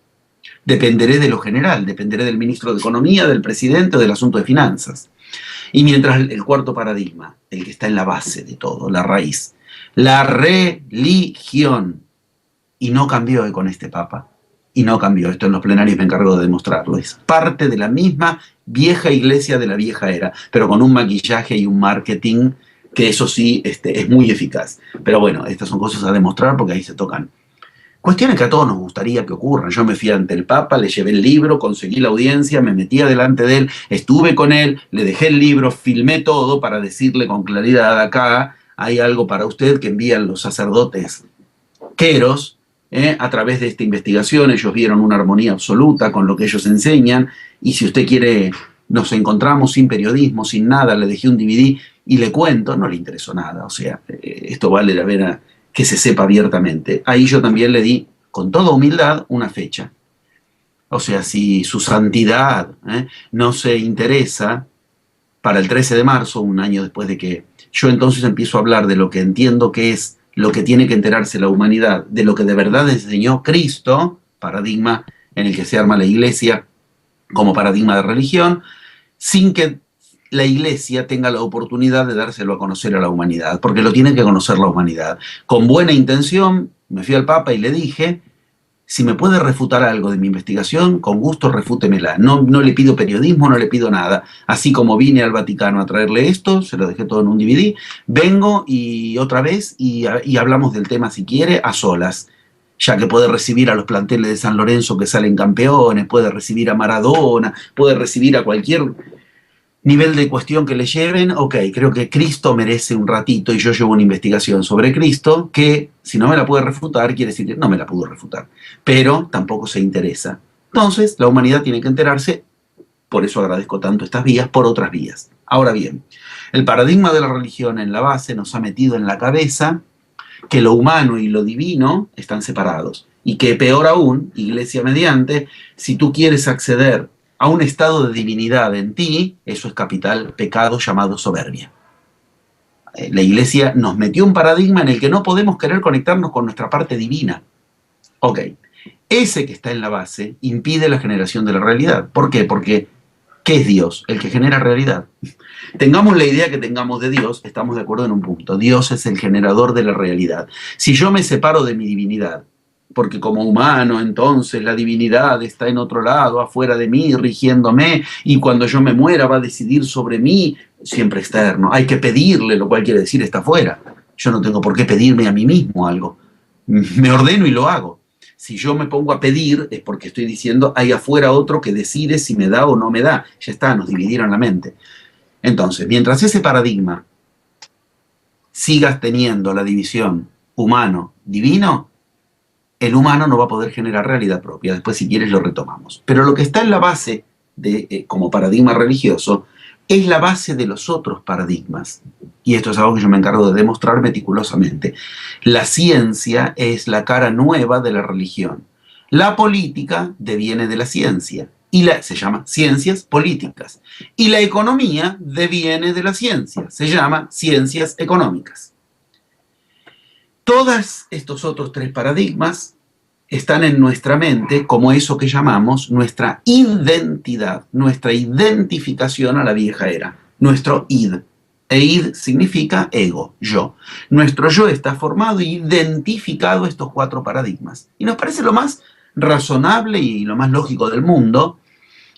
Dependeré de lo general, dependeré del ministro de Economía, del presidente o del asunto de finanzas. Y mientras el 4 paradigma, el que está en la base de todo, la raíz, la religión, y no cambió con este papa, y no cambió, esto en los plenarios me encargo de demostrarlo, es parte de la misma vieja iglesia de la vieja era, pero con un maquillaje y un marketing que eso sí es muy eficaz. Pero bueno, estas son cosas a demostrar porque ahí se tocan cuestiones que a todos nos gustaría que ocurran. Yo me fui ante el Papa, le llevé el libro, conseguí la audiencia, me metí delante de él, estuve con él, le dejé el libro, filmé todo para decirle con claridad: acá hay algo para usted que envían los sacerdotes queros, a través de esta investigación. Ellos vieron una armonía absoluta con lo que ellos enseñan, y si usted quiere, nos encontramos sin periodismo, sin nada, le dejé un DVD y le cuento, no le interesó nada, o sea, esto vale la pena que se sepa abiertamente. Ahí yo también le di, con toda humildad, una fecha. O sea, si su santidad no se interesa para el 13 de marzo, un año después de que yo entonces empiezo a hablar de lo que entiendo que es lo que tiene que enterarse la humanidad, de lo que de verdad enseñó Cristo, paradigma en el que se arma la iglesia como paradigma de religión, sin que la iglesia tenga la oportunidad de dárselo a conocer a la humanidad, porque lo tiene que conocer la humanidad. Con buena intención, me fui al Papa y le dije: Si me puede refutar algo de mi investigación, con gusto refútemela. No, no le pido periodismo, no le pido nada. Así como vine al Vaticano a traerle esto, se lo dejé todo en un DVD, vengo y otra vez y hablamos del tema si quiere a solas, ya que puede recibir a los planteles de San Lorenzo que salen campeones, puede recibir a Maradona, puede recibir a cualquier nivel de cuestión que le lleven. Ok, creo que Cristo merece un ratito y yo llevo una investigación sobre Cristo que, si no me la puede refutar, quiere decir que no me la pudo refutar, pero tampoco se interesa. Entonces, la humanidad tiene que enterarse, por eso agradezco tanto estas vías, por otras vías. Ahora bien, el paradigma de la religión en la base nos ha metido en la cabeza que lo humano y lo divino están separados. Y que peor aún, iglesia mediante, si tú quieres acceder a un estado de divinidad en ti, eso es capital pecado llamado soberbia. La iglesia nos metió un paradigma en el que no podemos querer conectarnos con nuestra parte divina. Ok, ese que está en la base impide la generación de la realidad. ¿Por qué? Porque ¿qué es Dios? El que genera realidad. Tengamos la idea que tengamos de Dios, estamos de acuerdo en un punto. Dios es el generador de la realidad. Si yo me separo de mi divinidad, porque como humano entonces la divinidad está en otro lado, afuera de mí, rigiéndome, y cuando yo me muera va a decidir sobre mí, siempre externo. Hay que pedirle, lo cual quiere decir está afuera. Yo no tengo por qué pedirme a mí mismo algo. Me ordeno y lo hago. Si yo me pongo a pedir es porque estoy diciendo hay afuera otro que decide si me da o no me da. Ya está, nos dividieron la mente. Entonces, mientras ese paradigma sigas teniendo la división humano-divino, el humano no va a poder generar realidad propia. Después, si quieres, lo retomamos. Pero lo que está en la base como paradigma religioso es la base de los otros paradigmas. Y esto es algo que yo me encargo de demostrar meticulosamente. La ciencia es la cara nueva de la religión. La política deviene de la ciencia. Se llama ciencias políticas. Y la economía deviene de la ciencia. Se llama ciencias económicas. Todos estos otros tres paradigmas están en nuestra mente como eso que llamamos nuestra identidad, nuestra identificación a la vieja era, nuestro id. E id significa ego, yo. Nuestro yo está formado e identificado a estos cuatro paradigmas. Y nos parece lo más razonable y lo más lógico del mundo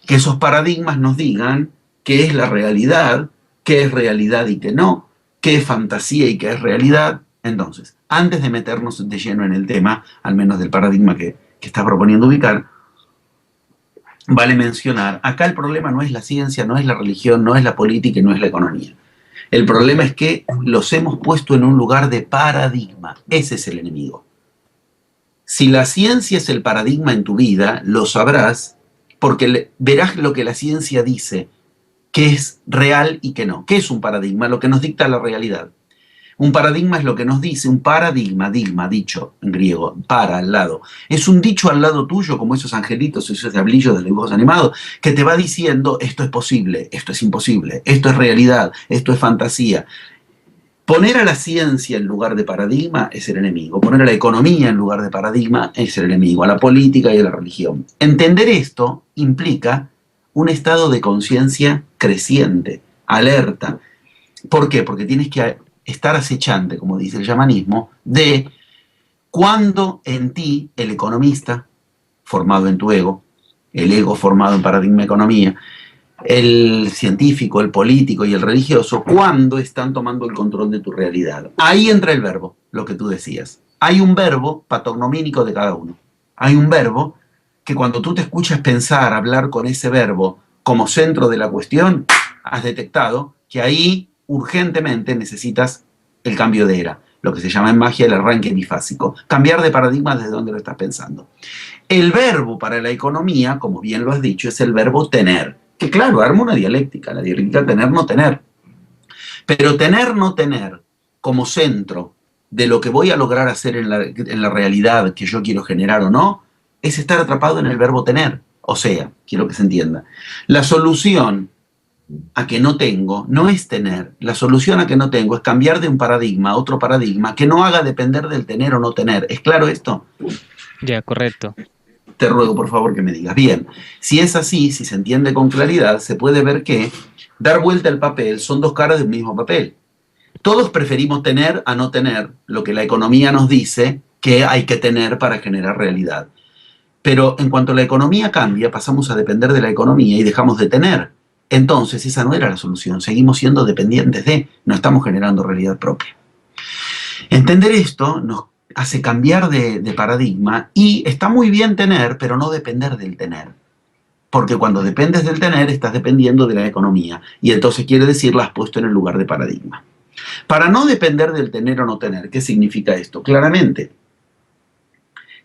que esos paradigmas nos digan qué es la realidad, qué es realidad y qué no, qué es fantasía y qué es realidad. Entonces, antes de meternos de lleno en el tema, al menos del paradigma que está proponiendo ubicar, vale mencionar, acá el problema no es la ciencia, no es la religión, no es la política y no es la economía. El problema es que los hemos puesto en un lugar de paradigma. Ese es el enemigo. Si la ciencia es el paradigma en tu vida, lo sabrás porque verás lo que la ciencia dice, que es real y que no. ¿Qué es un paradigma? Lo que nos dicta la realidad. Un paradigma es lo que nos dice, un paradigma, digma, dicho en griego, para, al lado. Es un dicho al lado tuyo, como esos angelitos, esos diablillos de dibujos animados, que te va diciendo esto es posible, esto es imposible, esto es realidad, esto es fantasía. Poner a la ciencia en lugar de paradigma es el enemigo. Poner a la economía en lugar de paradigma es el enemigo, a la política y a la religión. Entender esto implica un estado de conciencia creciente, alerta. ¿Por qué? Porque tienes que estar acechante, como dice el chamanismo, de cuando en ti el economista, formado en tu ego, el ego formado en paradigma economía, el científico, el político y el religioso, cuando están tomando el control de tu realidad. Ahí entra el verbo, lo que tú decías. Hay un verbo patognomínico de cada uno. Hay un verbo que cuando tú te escuchas pensar, hablar con ese verbo como centro de la cuestión, has detectado que ahí urgentemente necesitas el cambio de era, lo que se llama en magia el arranque bifásico, cambiar de paradigma desde donde lo estás pensando. El verbo para la economía, como bien lo has dicho, es el verbo tener, que claro, arma una dialéctica, la dialéctica tener, no tener. Pero tener, no tener, como centro de lo que voy a lograr hacer en la realidad que yo quiero generar o no, es estar atrapado en el verbo tener. O sea, quiero que se entienda, la solución a que no tengo no es tener, la solución a que no tengo es cambiar de un paradigma a otro paradigma que no haga depender del tener o no tener. ¿Es claro esto? Ya, correcto. Te ruego por favor que me digas. Bien, si es así, si se entiende con claridad, se puede ver que dar vuelta al papel son dos caras de un mismo papel. Todos preferimos tener a no tener lo que la economía nos dice que hay que tener para generar realidad. Pero en cuanto la economía cambia, pasamos a depender de la economía y dejamos de tener. Entonces, esa no era la solución. Seguimos siendo dependientes de, no estamos generando realidad propia. Entender esto nos hace cambiar de paradigma y está muy bien tener, pero no depender del tener. Porque cuando dependes del tener, estás dependiendo de la economía. Y entonces quiere decir, la has puesto en el lugar de paradigma. Para no depender del tener o no tener, ¿qué significa esto? Claramente,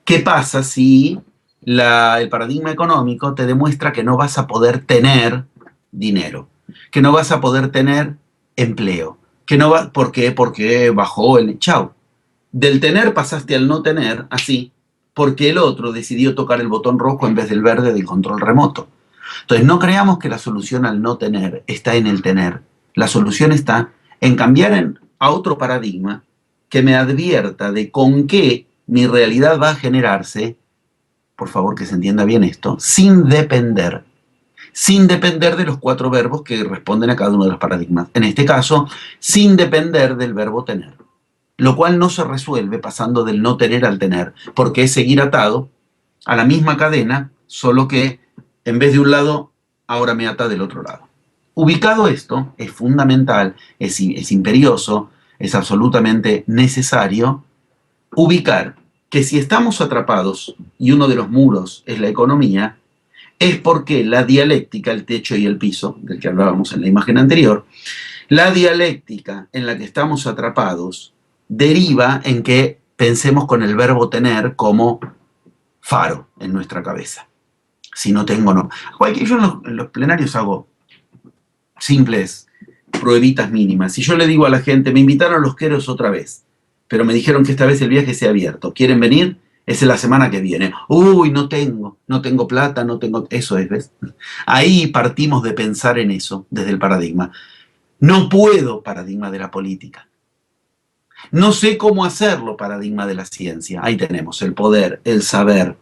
¿qué pasa si el paradigma económico te demuestra que no vas a poder tener dinero, que no vas a poder tener empleo, que no va, ¿por qué? Porque bajó el chau. Del tener pasaste al no tener, así, porque el otro decidió tocar el botón rojo en vez del verde del control remoto. Entonces, no creamos que la solución al no tener está en el tener. La solución está en cambiar a otro paradigma que me advierta de con qué mi realidad va a generarse, por favor que se entienda bien esto, sin depender de los 4 verbos que responden a cada uno de los paradigmas. En este caso, sin depender del verbo tener, lo cual no se resuelve pasando del no tener al tener, porque es seguir atado a la misma cadena, solo que en vez de un lado, ahora me ata del otro lado. Ubicado esto, es fundamental, es imperioso, es absolutamente necesario ubicar que si estamos atrapados y uno de los muros es la economía, es porque la dialéctica, el techo y el piso, del que hablábamos en la imagen anterior, la dialéctica en la que estamos atrapados deriva en que pensemos con el verbo tener como faro en nuestra cabeza. Si no tengo, no. Yo en los plenarios hago simples pruebitas mínimas. Si yo le digo a la gente, me invitaron los Queros otra vez, pero me dijeron que esta vez el viaje se ha abierto. ¿Quieren venir? Es la semana que viene. Uy, no tengo plata, no tengo... Eso es, ¿ves? Ahí partimos de pensar en eso, desde el paradigma. No puedo, paradigma de la política. No sé cómo hacerlo, paradigma de la ciencia. Ahí tenemos el poder, el saber,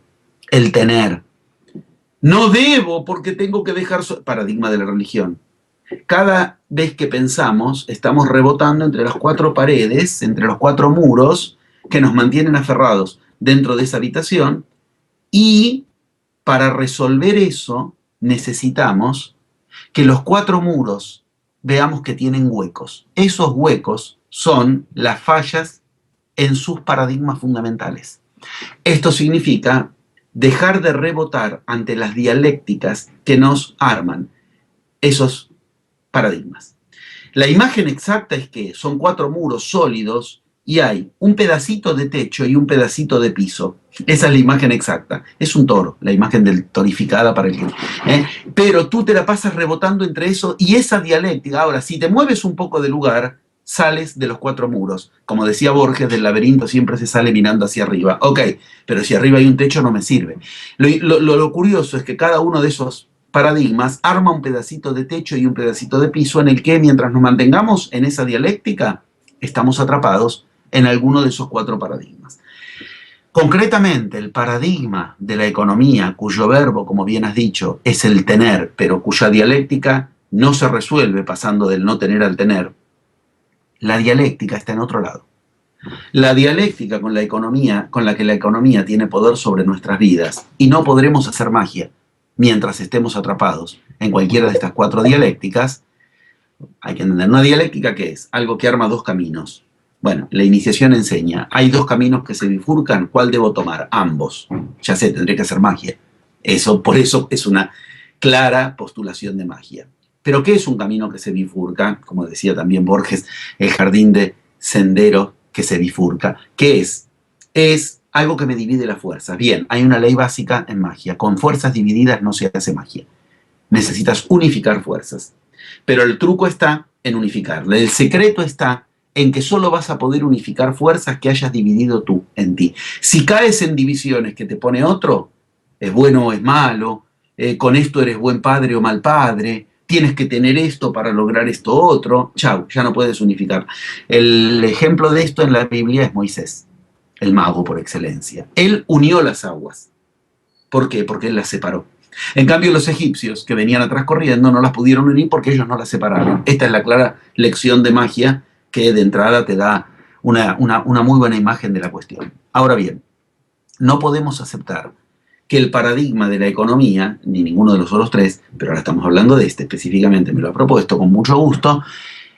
el tener. No debo porque tengo que dejar... Paradigma de la religión. Cada vez que pensamos, estamos rebotando entre las 4 paredes, entre los 4 muros que nos mantienen aferrados dentro de esa habitación, y para resolver eso necesitamos que los 4 muros veamos que tienen huecos. Esos huecos son las fallas en sus paradigmas fundamentales. Esto significa dejar de rebotar ante las dialécticas que nos arman esos paradigmas. La imagen exacta es que son 4 muros sólidos y hay un pedacito de techo y un pedacito de piso. Esa es la imagen exacta. Es un toro, la imagen del torificada para el que... Pero tú te la pasas rebotando entre eso y esa dialéctica. Ahora, si te mueves un poco de lugar, sales de los 4 muros. Como decía Borges, del laberinto siempre se sale mirando hacia arriba. Ok, pero si arriba hay un techo no me sirve. Lo curioso es que cada uno de esos paradigmas arma un pedacito de techo y un pedacito de piso en el que, mientras nos mantengamos en esa dialéctica, estamos atrapados en alguno de esos 4 paradigmas. Concretamente, el paradigma de la economía, cuyo verbo, como bien has dicho, es el tener, pero cuya dialéctica no se resuelve pasando del no tener al tener, la dialéctica está en otro lado. La dialéctica con la que la economía tiene poder sobre nuestras vidas, y no podremos hacer magia mientras estemos atrapados en cualquiera de estas 4 dialécticas. Hay que entender, una dialéctica, ¿qué es? Algo que arma 2 caminos. Bueno, la iniciación enseña, hay 2 caminos que se bifurcan, ¿cuál debo tomar? Ambos. Ya sé, tendré que hacer magia. Por eso es una clara postulación de magia. Pero ¿qué es un camino que se bifurca? Como decía también Borges, el jardín de sendero que se bifurca. ¿Qué es? Es algo que me divide las fuerzas. Bien, hay una ley básica en magia. Con fuerzas divididas no se hace magia. Necesitas unificar fuerzas. Pero el truco está en unificarla. El secreto está en que solo vas a poder unificar fuerzas que hayas dividido tú en ti. Si caes en divisiones que te pone otro, es bueno o es malo, con esto eres buen padre o mal padre, tienes que tener esto para lograr esto otro, chau, ya no puedes unificar. El ejemplo de esto en la Biblia es Moisés, el mago por excelencia. Él unió las aguas. ¿Por qué? Porque él las separó. En cambio, los egipcios que venían atrás corriendo no las pudieron unir porque ellos no las separaron. Esta es la clara lección de magia que de entrada te da una muy buena imagen de la cuestión. Ahora bien, no podemos aceptar que el paradigma de la economía, ni ninguno de los otros tres, pero ahora estamos hablando de este específicamente, me lo ha propuesto con mucho gusto,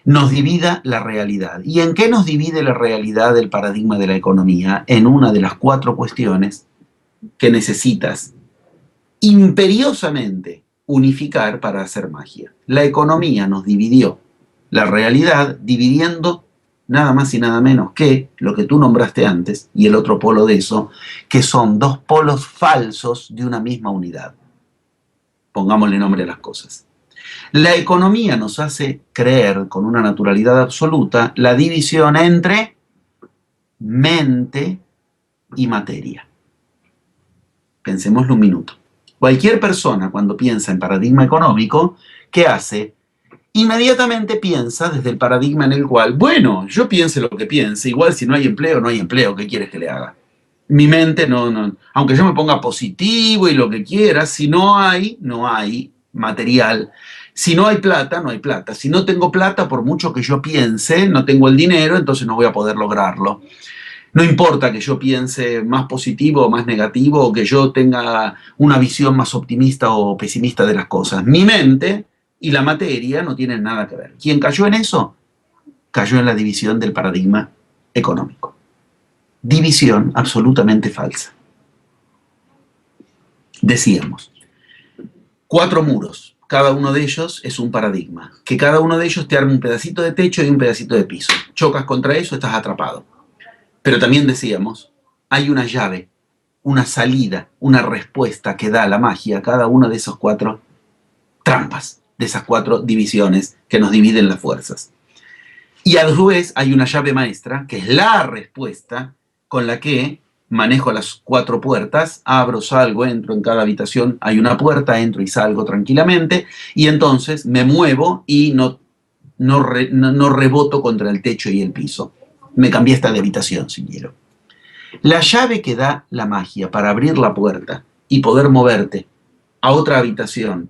nos divida la realidad. ¿Y en qué nos divide la realidad del paradigma de la economía? En una de las 4 cuestiones que necesitas imperiosamente unificar para hacer magia. La economía nos dividió la realidad dividiendo nada más y nada menos que lo que tú nombraste antes y el otro polo de eso, que son 2 polos falsos de una misma unidad. Pongámosle nombre a las cosas. La economía nos hace creer con una naturalidad absoluta la división entre mente y materia. Pensémoslo un minuto. Cualquier persona cuando piensa en paradigma económico, ¿qué hace? Inmediatamente piensa desde el paradigma en el cual, bueno, yo piense lo que piense, igual si no hay empleo, no hay empleo, ¿qué quieres que le haga? Mi mente no, aunque yo me ponga positivo y lo que quiera, si no hay, no hay material. Si no hay plata, no hay plata. Si no tengo plata, por mucho que yo piense, no tengo el dinero, entonces no voy a poder lograrlo. No importa que yo piense más positivo o más negativo, o que yo tenga una visión más optimista o pesimista de las cosas. Mi mente y la materia no tienen nada que ver. ¿Quién cayó en eso? Cayó en la división del paradigma económico. División absolutamente falsa. Decíamos, 4 muros, cada uno de ellos es un paradigma, que cada uno de ellos te arma un pedacito de techo y un pedacito de piso. Chocas contra eso, estás atrapado. Pero también decíamos, hay una llave, una salida, una respuesta que da la magia a cada una de esos 4 trampas, de esas 4 divisiones que nos dividen las fuerzas. Y a su vez hay una llave maestra, que es la respuesta con la que manejo las 4 puertas, abro, salgo, entro en cada habitación, hay una puerta, entro y salgo tranquilamente, y entonces me muevo y no reboto contra el techo y el piso. Me cambié esta de habitación, si quiero. La llave que da la magia para abrir la puerta y poder moverte a otra habitación,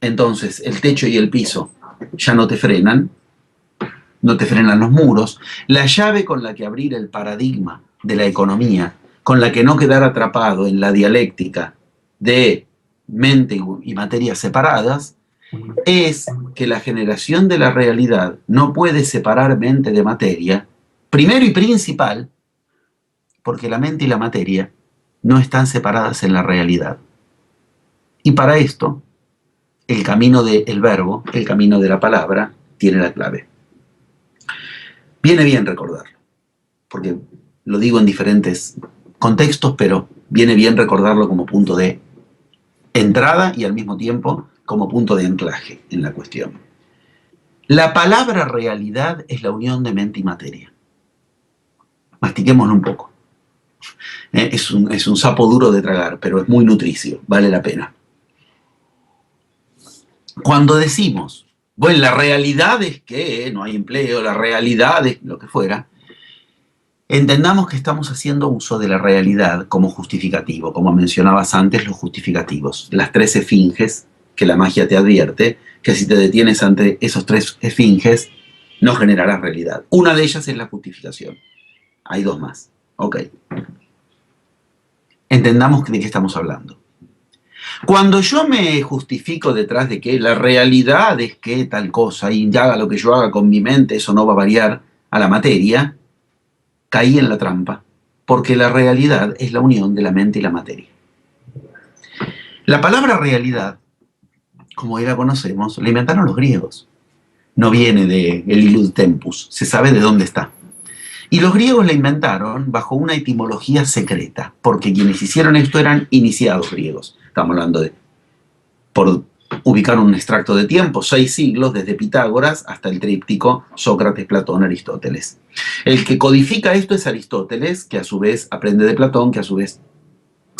entonces el techo y el piso ya no te frenan, no te frenan los muros. La llave con la que abrir el paradigma de la economía, con la que no quedar atrapado en la dialéctica de mente y materia separadas, es que la generación de la realidad no puede separar mente de materia, primero y principal, porque la mente y la materia no están separadas en la realidad. Y para esto, el camino del verbo, el camino de la palabra, tiene la clave. Viene bien recordarlo, porque lo digo en diferentes contextos, pero viene bien recordarlo como punto de entrada y al mismo tiempo como punto de anclaje en la cuestión. La palabra realidad es la unión de mente y materia. Mastiquémoslo un poco. Es un sapo duro de tragar, pero es muy nutricio, vale la pena. Cuando decimos, bueno, la realidad es que no hay empleo, la realidad es lo que fuera, entendamos que estamos haciendo uso de la realidad como justificativo, como mencionabas antes, los justificativos, las 3 esfinges que la magia te advierte, que si te detienes ante esos 3 esfinges, no generarás realidad. Una de ellas es la justificación. Hay 2 más. Ok. Entendamos de qué estamos hablando. Cuando yo me justifico detrás de que la realidad es que tal cosa y haga lo que yo haga con mi mente, eso no va a variar a la materia, caí en la trampa, porque la realidad es la unión de la mente y la materia. La palabra realidad, como ya la conocemos, la inventaron los griegos. No viene de el illud tempus, se sabe de dónde está. Y los griegos la inventaron bajo una etimología secreta, porque quienes hicieron esto eran iniciados griegos. Estamos hablando de, por ubicar un extracto de tiempo, 6 siglos, desde Pitágoras hasta el tríptico Sócrates, Platón, Aristóteles. El que codifica esto es Aristóteles, que a su vez aprende de Platón, que a su vez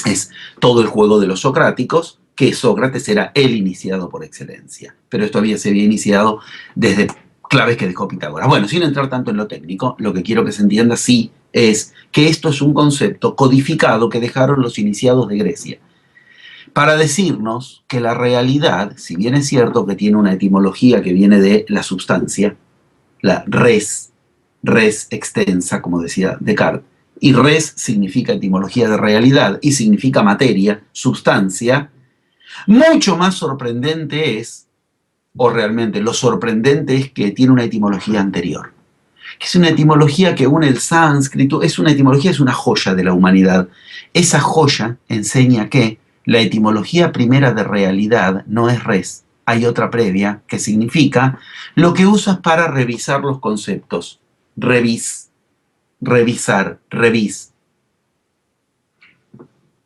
es todo el juego de los socráticos, que Sócrates era el iniciado por excelencia. Pero esto se había iniciado desde claves que dejó Pitágoras. Bueno, sin entrar tanto en lo técnico, lo que quiero que se entienda sí es que esto es un concepto codificado que dejaron los iniciados de Grecia, para decirnos que la realidad, si bien es cierto que tiene una etimología que viene de la substancia, la res extensa, como decía Descartes, y res significa etimología de realidad y significa materia, sustancia, mucho más sorprendente es, o realmente lo sorprendente es que tiene una etimología anterior, que es una etimología que une el sánscrito, es una etimología, es una joya de la humanidad. Esa joya enseña que la etimología primera de realidad no es res, hay otra previa que significa lo que usas para revisar los conceptos. Revis, revisar, revis.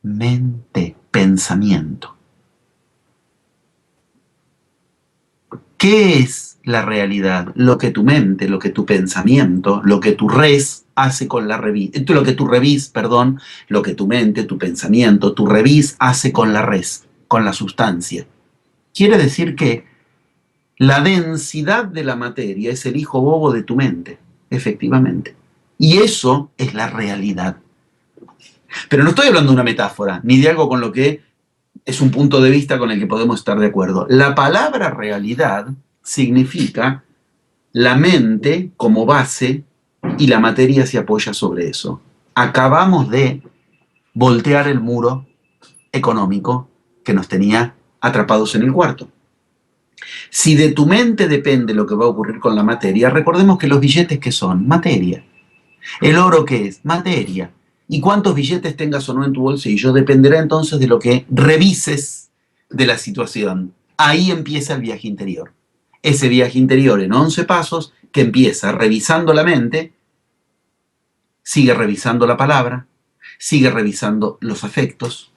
Mente, pensamiento. ¿Qué es la realidad? Lo que tu mente, lo que tu pensamiento, lo que tu res hace con la revis, lo que tu revis, perdón, lo que tu mente, tu pensamiento, tu revis hace con la res, con la sustancia. Quiere decir que la densidad de la materia es el hijo bobo de tu mente, efectivamente. Y eso es la realidad. Pero no estoy hablando de una metáfora, ni de algo con lo que es un punto de vista con el que podemos estar de acuerdo. La palabra realidad significa la mente como base y la materia se apoya sobre eso. Acabamos de voltear el muro económico que nos tenía atrapados en el cuarto. Si de tu mente depende lo que va a ocurrir con la materia, recordemos que los billetes, ¿qué son? Materia. El oro, ¿qué es? Materia. Y cuántos billetes tengas o no en tu bolsillo dependerá entonces de lo que revises de la situación. Ahí empieza el viaje interior. Ese viaje interior en 11 pasos que empieza revisando la mente, sigue revisando la palabra, sigue revisando los afectos,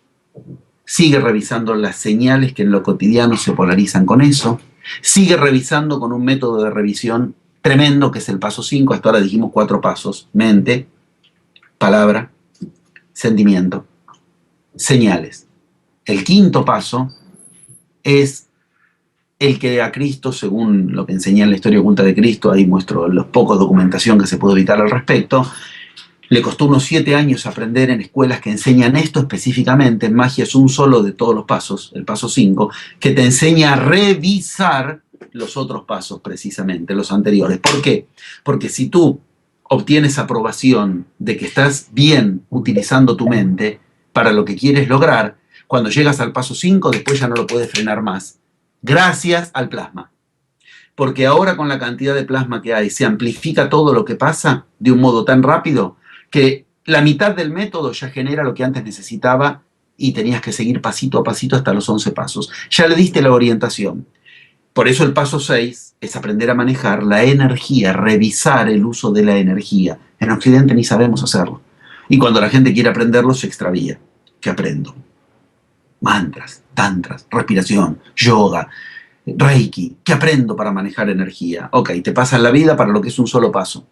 sigue revisando las señales que en lo cotidiano se polarizan con eso, sigue revisando con un método de revisión tremendo que es el paso 5. Hasta ahora dijimos 4 pasos: mente, palabra, sentimiento, señales. El quinto paso es el que a Cristo, según lo que enseñé en la historia oculta de Cristo, ahí muestro los pocos documentación que se puede evitar al respecto, le costó unos 7 años aprender en escuelas que enseñan esto específicamente. En magia es un solo de todos los pasos, el paso 5, que te enseña a revisar los otros pasos precisamente, los anteriores. ¿Por qué? Porque si tú obtienes aprobación de que estás bien utilizando tu mente para lo que quieres lograr, cuando llegas al paso 5, después ya no lo puedes frenar más. Gracias al plasma. Porque ahora con la cantidad de plasma que hay, se amplifica todo lo que pasa de un modo tan rápido que la mitad del método ya genera lo que antes necesitaba y tenías que seguir pasito a pasito hasta los 11 pasos. Ya le diste la orientación. Por eso el paso 6 es aprender a manejar la energía, revisar el uso de la energía. En Occidente ni sabemos hacerlo. Y cuando la gente quiere aprenderlo, se extravía. ¿Qué aprendo? Mantras, tantras, respiración, yoga, reiki. ¿Qué aprendo para manejar energía? Ok, te pasas la vida para lo que es un solo paso.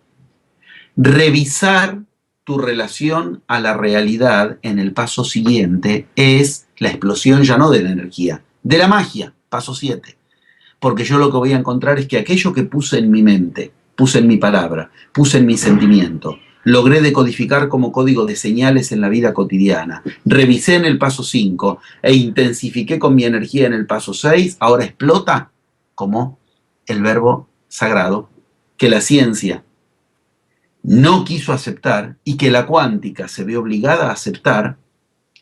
Revisar tu relación a la realidad en el paso siguiente es la explosión ya no de la energía, de la magia, paso 7. Porque yo lo que voy a encontrar es que aquello que puse en mi mente, puse en mi palabra, puse en mi sentimiento, logré decodificar como código de señales en la vida cotidiana, revisé en el paso 5 e intensifiqué con mi energía en el paso 6, ahora explota como el verbo sagrado que la ciencia no quiso aceptar y que la cuántica se ve obligada a aceptar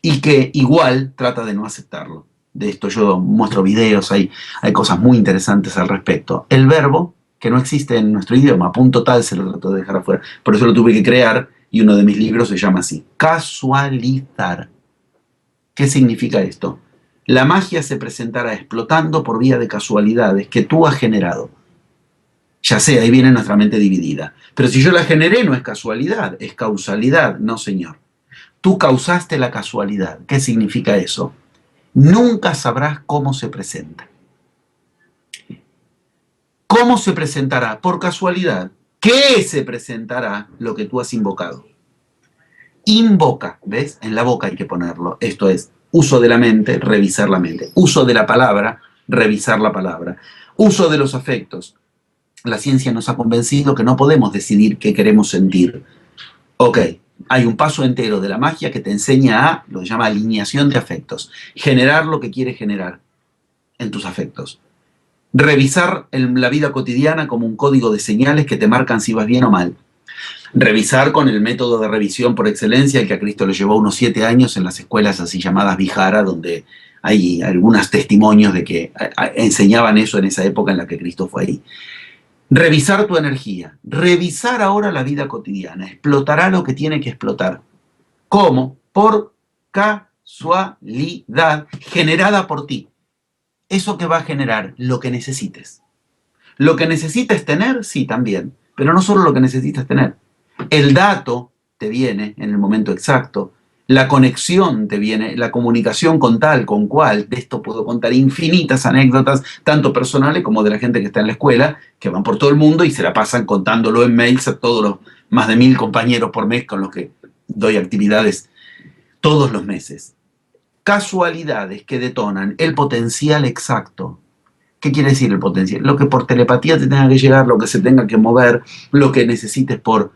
y que igual trata de no aceptarlo. De esto yo muestro videos, hay cosas muy interesantes al respecto. El verbo, que no existe en nuestro idioma, punto tal, se lo trato de dejar afuera. Por eso lo tuve que crear y uno de mis libros se llama así: casualizar. ¿Qué significa esto? La magia se presentará explotando por vía de casualidades que tú has generado. Ya sé, ahí viene nuestra mente dividida. Pero si yo la generé, no es casualidad, es causalidad. No, señor. Tú causaste la casualidad. ¿Qué significa eso? Nunca sabrás cómo se presenta. ¿Cómo se presentará? Por casualidad. ¿Qué se presentará? Lo que tú has invocado. Invoca, ¿ves? En la boca hay que ponerlo. Esto es uso de la mente, revisar la mente. Uso de la palabra, revisar la palabra. Uso de los afectos. La ciencia nos ha convencido que no podemos decidir qué queremos sentir. Ok, hay un paso entero de la magia que te enseña a, lo que llama alineación de afectos. Generar lo que quieres generar en tus afectos. Revisar la vida cotidiana como un código de señales que te marcan si vas bien o mal. Revisar con el método de revisión por excelencia, el que a Cristo le llevó unos 7 años en las escuelas así llamadas Vihara, donde hay algunos testimonios de que enseñaban eso en esa época en la que Cristo fue ahí. Revisar tu energía, revisar ahora la vida cotidiana, explotará lo que tiene que explotar. ¿Cómo? Por casualidad generada por ti. Eso que va a generar lo que necesites. Lo que necesites tener, sí, también, pero no solo lo que necesitas tener. El dato te viene en el momento exacto, la conexión te viene, la comunicación con tal, con cual. De esto puedo contar infinitas anécdotas, tanto personales como de la gente que está en la escuela, que van por todo el mundo y se la pasan contándolo en mails a todos los más de 1000 compañeros por mes con los que doy actividades todos los meses. Casualidades que detonan el potencial exacto. ¿Qué quiere decir el potencial? Lo que por telepatía te tenga que llegar, lo que se tenga que mover, lo que necesites por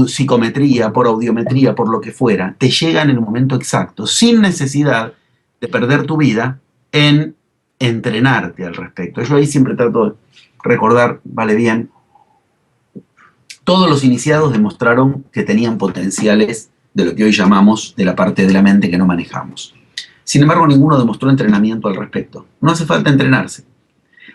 psicometría, por audiometría, por lo que fuera, te llega en el momento exacto, sin necesidad de perder tu vida en entrenarte al respecto. Yo ahí siempre trato de recordar, vale bien, todos los iniciados demostraron que tenían potenciales de lo que hoy llamamos de la parte de la mente que no manejamos. Sin embargo, ninguno demostró entrenamiento al respecto. No hace falta entrenarse.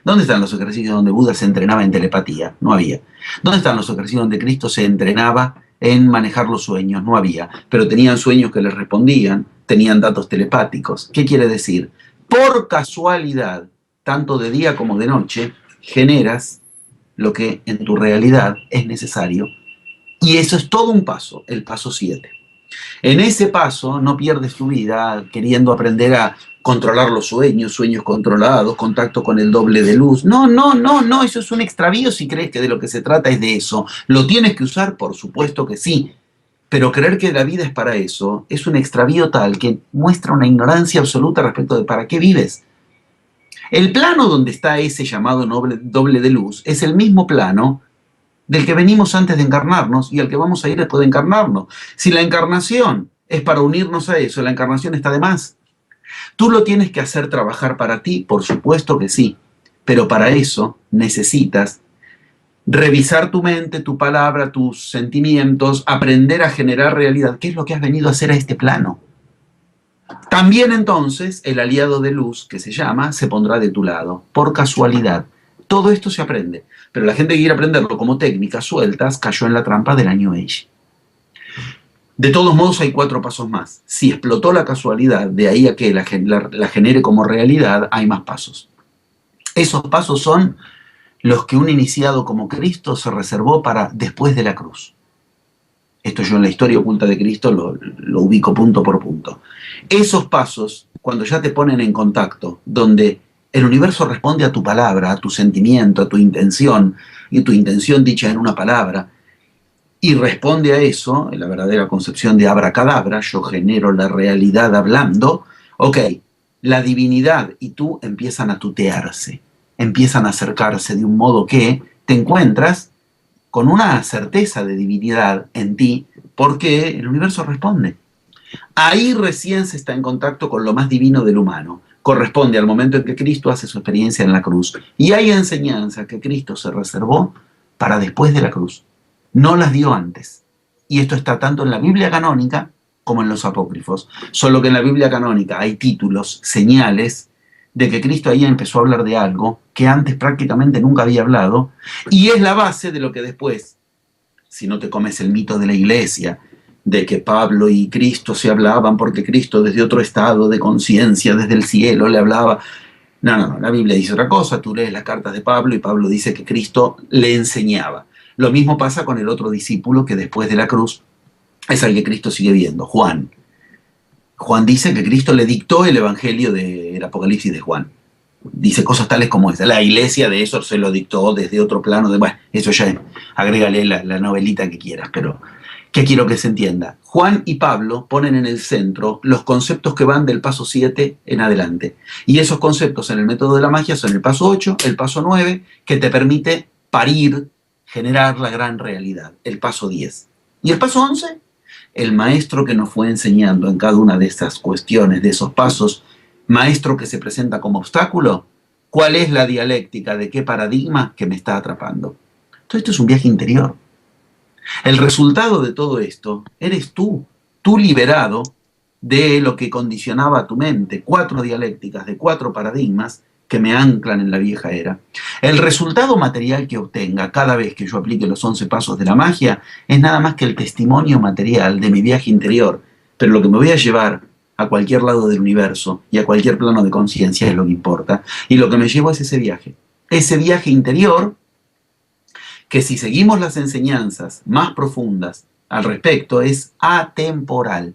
¿Dónde están los ejercicios donde Buda se entrenaba en telepatía? No había. ¿Dónde están los ejercicios donde Cristo se entrenaba en manejar los sueños? No había. Pero tenían sueños que les respondían, tenían datos telepáticos. ¿Qué quiere decir? Por casualidad, tanto de día como de noche, generas lo que en tu realidad es necesario. Y eso es todo un paso, el paso 7. En ese paso no pierdes tu vida queriendo aprender a controlar los sueños, sueños controlados, contacto con el doble de luz. No, eso es un extravío si crees que de lo que se trata es de eso. ¿Lo tienes que usar? Por supuesto que sí. Pero creer que la vida es para eso es un extravío tal que muestra una ignorancia absoluta respecto de para qué vives. El plano donde está ese llamado doble de luz es el mismo plano del que venimos antes de encarnarnos y al que vamos a ir después de encarnarnos. Si la encarnación es para unirnos a eso, la encarnación está de más. ¿Tú lo tienes que hacer trabajar para ti? Por supuesto que sí, pero para eso necesitas revisar tu mente, tu palabra, tus sentimientos, aprender a generar realidad. ¿Qué es lo que has venido a hacer a este plano? También entonces el aliado de luz, que se llama, se pondrá de tu lado, por casualidad. Todo esto se aprende, pero la gente que quiere aprenderlo como técnicas sueltas cayó en la trampa del New Age. De todos modos hay 4 pasos más. Si explotó la casualidad, de ahí a que la genere como realidad, hay más pasos. Esos pasos son los que un iniciado como Cristo se reservó para después de la cruz. Esto yo en la historia oculta de Cristo lo ubico punto por punto. Esos pasos, cuando ya te ponen en contacto, donde el universo responde a tu palabra, a tu sentimiento, a tu intención, y tu intención dicha en una palabra, y responde a eso, en la verdadera concepción de abracadabra, yo genero la realidad hablando, ok, la divinidad y tú empiezan a tutearse, empiezan a acercarse de un modo que te encuentras con una certeza de divinidad en ti, porque el universo responde. Ahí recién se está en contacto con lo más divino del humano. Corresponde al momento en que Cristo hace su experiencia en la cruz. Y hay enseñanzas que Cristo se reservó para después de la cruz. No las dio antes. Y esto está tanto en la Biblia canónica como en los apócrifos. Solo que en la Biblia canónica hay títulos, señales de que Cristo ahí empezó a hablar de algo que antes prácticamente nunca había hablado, y es la base de lo que después, si no te comes el mito de la iglesia, de que Pablo y Cristo se hablaban porque Cristo desde otro estado de conciencia, desde el cielo, le hablaba. No, la Biblia dice otra cosa, tú lees las cartas de Pablo y Pablo dice que Cristo le enseñaba. Lo mismo pasa con el otro discípulo que después de la cruz es al que Cristo sigue viendo, Juan. Juan dice que Cristo le dictó el evangelio del Apocalipsis de Juan. Dice cosas tales como esa. La iglesia de eso se lo dictó desde otro plano. Bueno, eso ya agrégale la novelita que quieras, pero ¿qué quiero que se entienda? Juan y Pablo ponen en el centro los conceptos que van del paso 7 en adelante. Y esos conceptos en el método de la magia son el paso 8, el paso 9, que te permite parir, generar la gran realidad. El paso 10. ¿Y el paso 11? El maestro que nos fue enseñando en cada una de estas cuestiones, de esos pasos, maestro que se presenta como obstáculo, ¿cuál es la dialéctica de qué paradigma que me está atrapando? Todo esto es un viaje interior. El resultado de todo esto eres tú liberado de lo que condicionaba a tu mente, 4 dialécticas de 4 paradigmas que me anclan en la vieja era. El resultado material que obtenga cada vez que yo aplique los 11 pasos de la magia es nada más que el testimonio material de mi viaje interior, pero lo que me voy a llevar a cualquier lado del universo y a cualquier plano de conciencia es lo que importa, y lo que me llevo es ese viaje interior que, si seguimos las enseñanzas más profundas al respecto, es atemporal.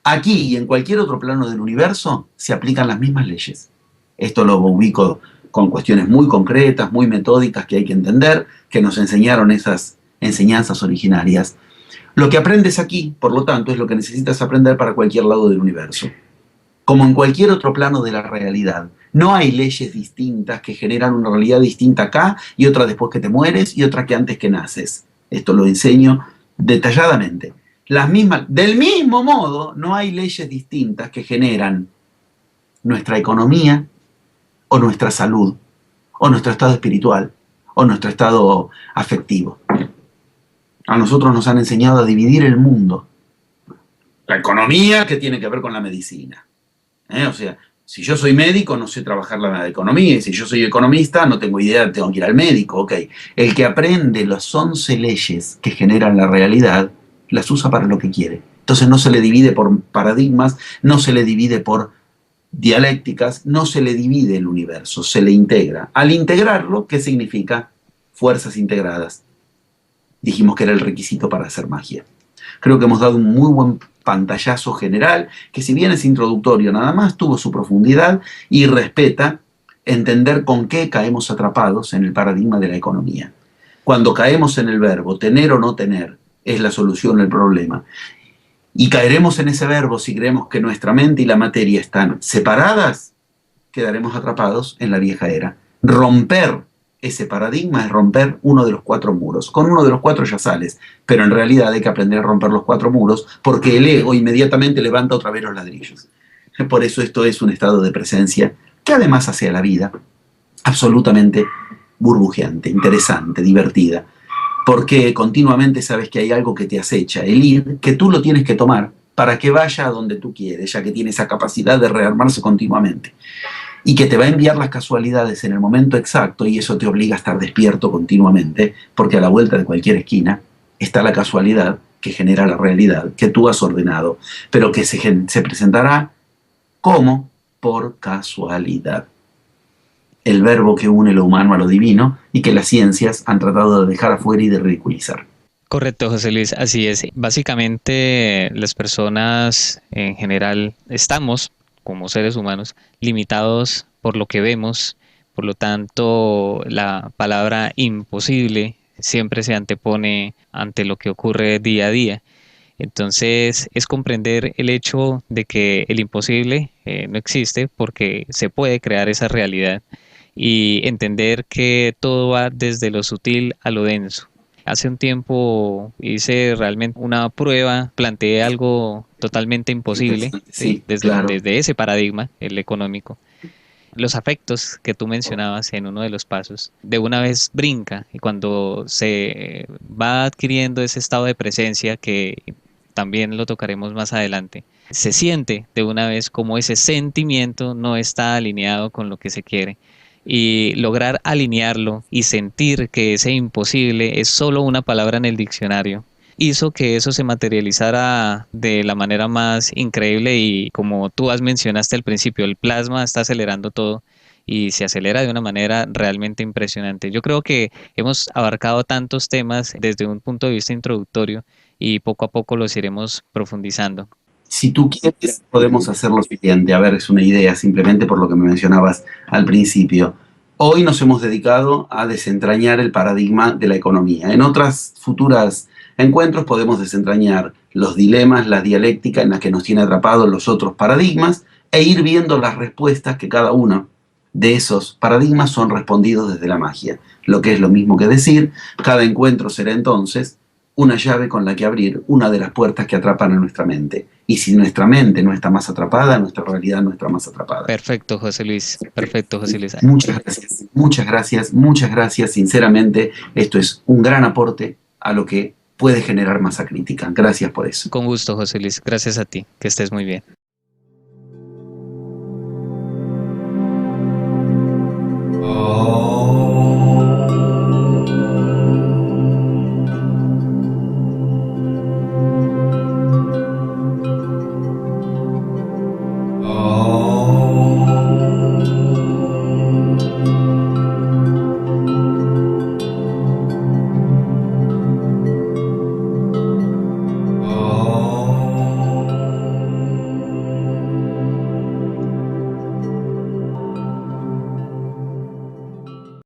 Aquí y en cualquier otro plano del universo se aplican las mismas leyes. Esto lo ubico con cuestiones muy concretas, muy metódicas que hay que entender, que nos enseñaron esas enseñanzas originarias. Lo que aprendes aquí, por lo tanto, es lo que necesitas aprender para cualquier lado del universo. Como en cualquier otro plano de la realidad, no hay leyes distintas que generan una realidad distinta acá y otra después que te mueres y otra que antes que naces. Esto lo enseño detalladamente. Del mismo modo, no hay leyes distintas que generan nuestra economía o nuestra salud o nuestro estado espiritual o nuestro estado afectivo. A nosotros nos han enseñado a dividir el mundo. La economía, que tiene que ver con la medicina. O sea, si yo soy médico, no sé trabajar la economía, y si yo soy economista, no tengo idea, tengo que ir al médico. Ok, el que aprende las 11 leyes que generan la realidad, las usa para lo que quiere. Entonces no se le divide por paradigmas, no se le divide por dialécticas, no se le divide el universo, se le integra. Al integrarlo, ¿qué significa? Fuerzas integradas. Dijimos que era el requisito para hacer magia. Creo que hemos dado un muy buen pantallazo general, que si bien es introductorio nada más, tuvo su profundidad y respeta entender con qué caemos atrapados en el paradigma de la economía. Cuando caemos en el verbo tener o no tener, es la solución al problema. Y caeremos en ese verbo si creemos que nuestra mente y la materia están separadas, quedaremos atrapados en la vieja era. Romper ese paradigma es romper uno de los 4 muros. Con uno de los 4 ya sales, pero en realidad hay que aprender a romper los 4 muros porque el ego inmediatamente levanta otra vez los ladrillos. Por eso esto es un estado de presencia que además hace a la vida absolutamente burbujeante, interesante, divertida, porque continuamente sabes que hay algo que te acecha, el ir, que tú lo tienes que tomar para que vaya a donde tú quieres, ya que tiene esa capacidad de rearmarse continuamente. Y que te va a enviar las casualidades en el momento exacto, y eso te obliga a estar despierto continuamente, porque a la vuelta de cualquier esquina está la casualidad que genera la realidad que tú has ordenado, pero que se presentará como por casualidad. El verbo que une lo humano a lo divino y que las ciencias han tratado de dejar afuera y de ridiculizar. Correcto, José Luis, así es. Básicamente, las personas en general estamos, como seres humanos, limitados por lo que vemos. Por lo tanto, la palabra imposible siempre se antepone ante lo que ocurre día a día. Entonces, es comprender el hecho de que el imposible no existe porque se puede crear esa realidad, y entender que todo va desde lo sutil a lo denso. Hace un tiempo hice realmente una prueba, planteé algo totalmente imposible, ¿sí? Sí, claro. Desde ese paradigma, el económico. Los afectos que tú mencionabas en uno de los pasos, de una vez brinca, y cuando se va adquiriendo ese estado de presencia, que también lo tocaremos más adelante, se siente de una vez como ese sentimiento no está alineado con lo que se quiere. Y lograr alinearlo y sentir que ese imposible es solo una palabra en el diccionario, hizo que eso se materializara de la manera más increíble. Y como tú mencionaste al principio, el plasma está acelerando todo y se acelera de una manera realmente impresionante. Yo creo que hemos abarcado tantos temas desde un punto de vista introductorio y poco a poco los iremos profundizando. Si tú quieres, podemos hacer lo siguiente. A ver, es una idea simplemente por lo que me mencionabas al principio. Hoy nos hemos dedicado a desentrañar el paradigma de la economía. En otras futuras encuentros podemos desentrañar los dilemas, la dialéctica en la que nos tiene atrapados los otros paradigmas, e ir viendo las respuestas que cada uno de esos paradigmas son respondidos desde la magia. Lo que es lo mismo que decir, cada encuentro será entonces una llave con la que abrir una de las puertas que atrapan a nuestra mente. Y si nuestra mente no está más atrapada, nuestra realidad no está más atrapada. Perfecto, José Luis. Perfecto, José Luis. Muchas gracias, muchas gracias, muchas gracias. Sinceramente, esto es un gran aporte a lo que puede generar masa crítica. Gracias por eso. Con gusto, José Luis. Gracias a ti. Que estés muy bien.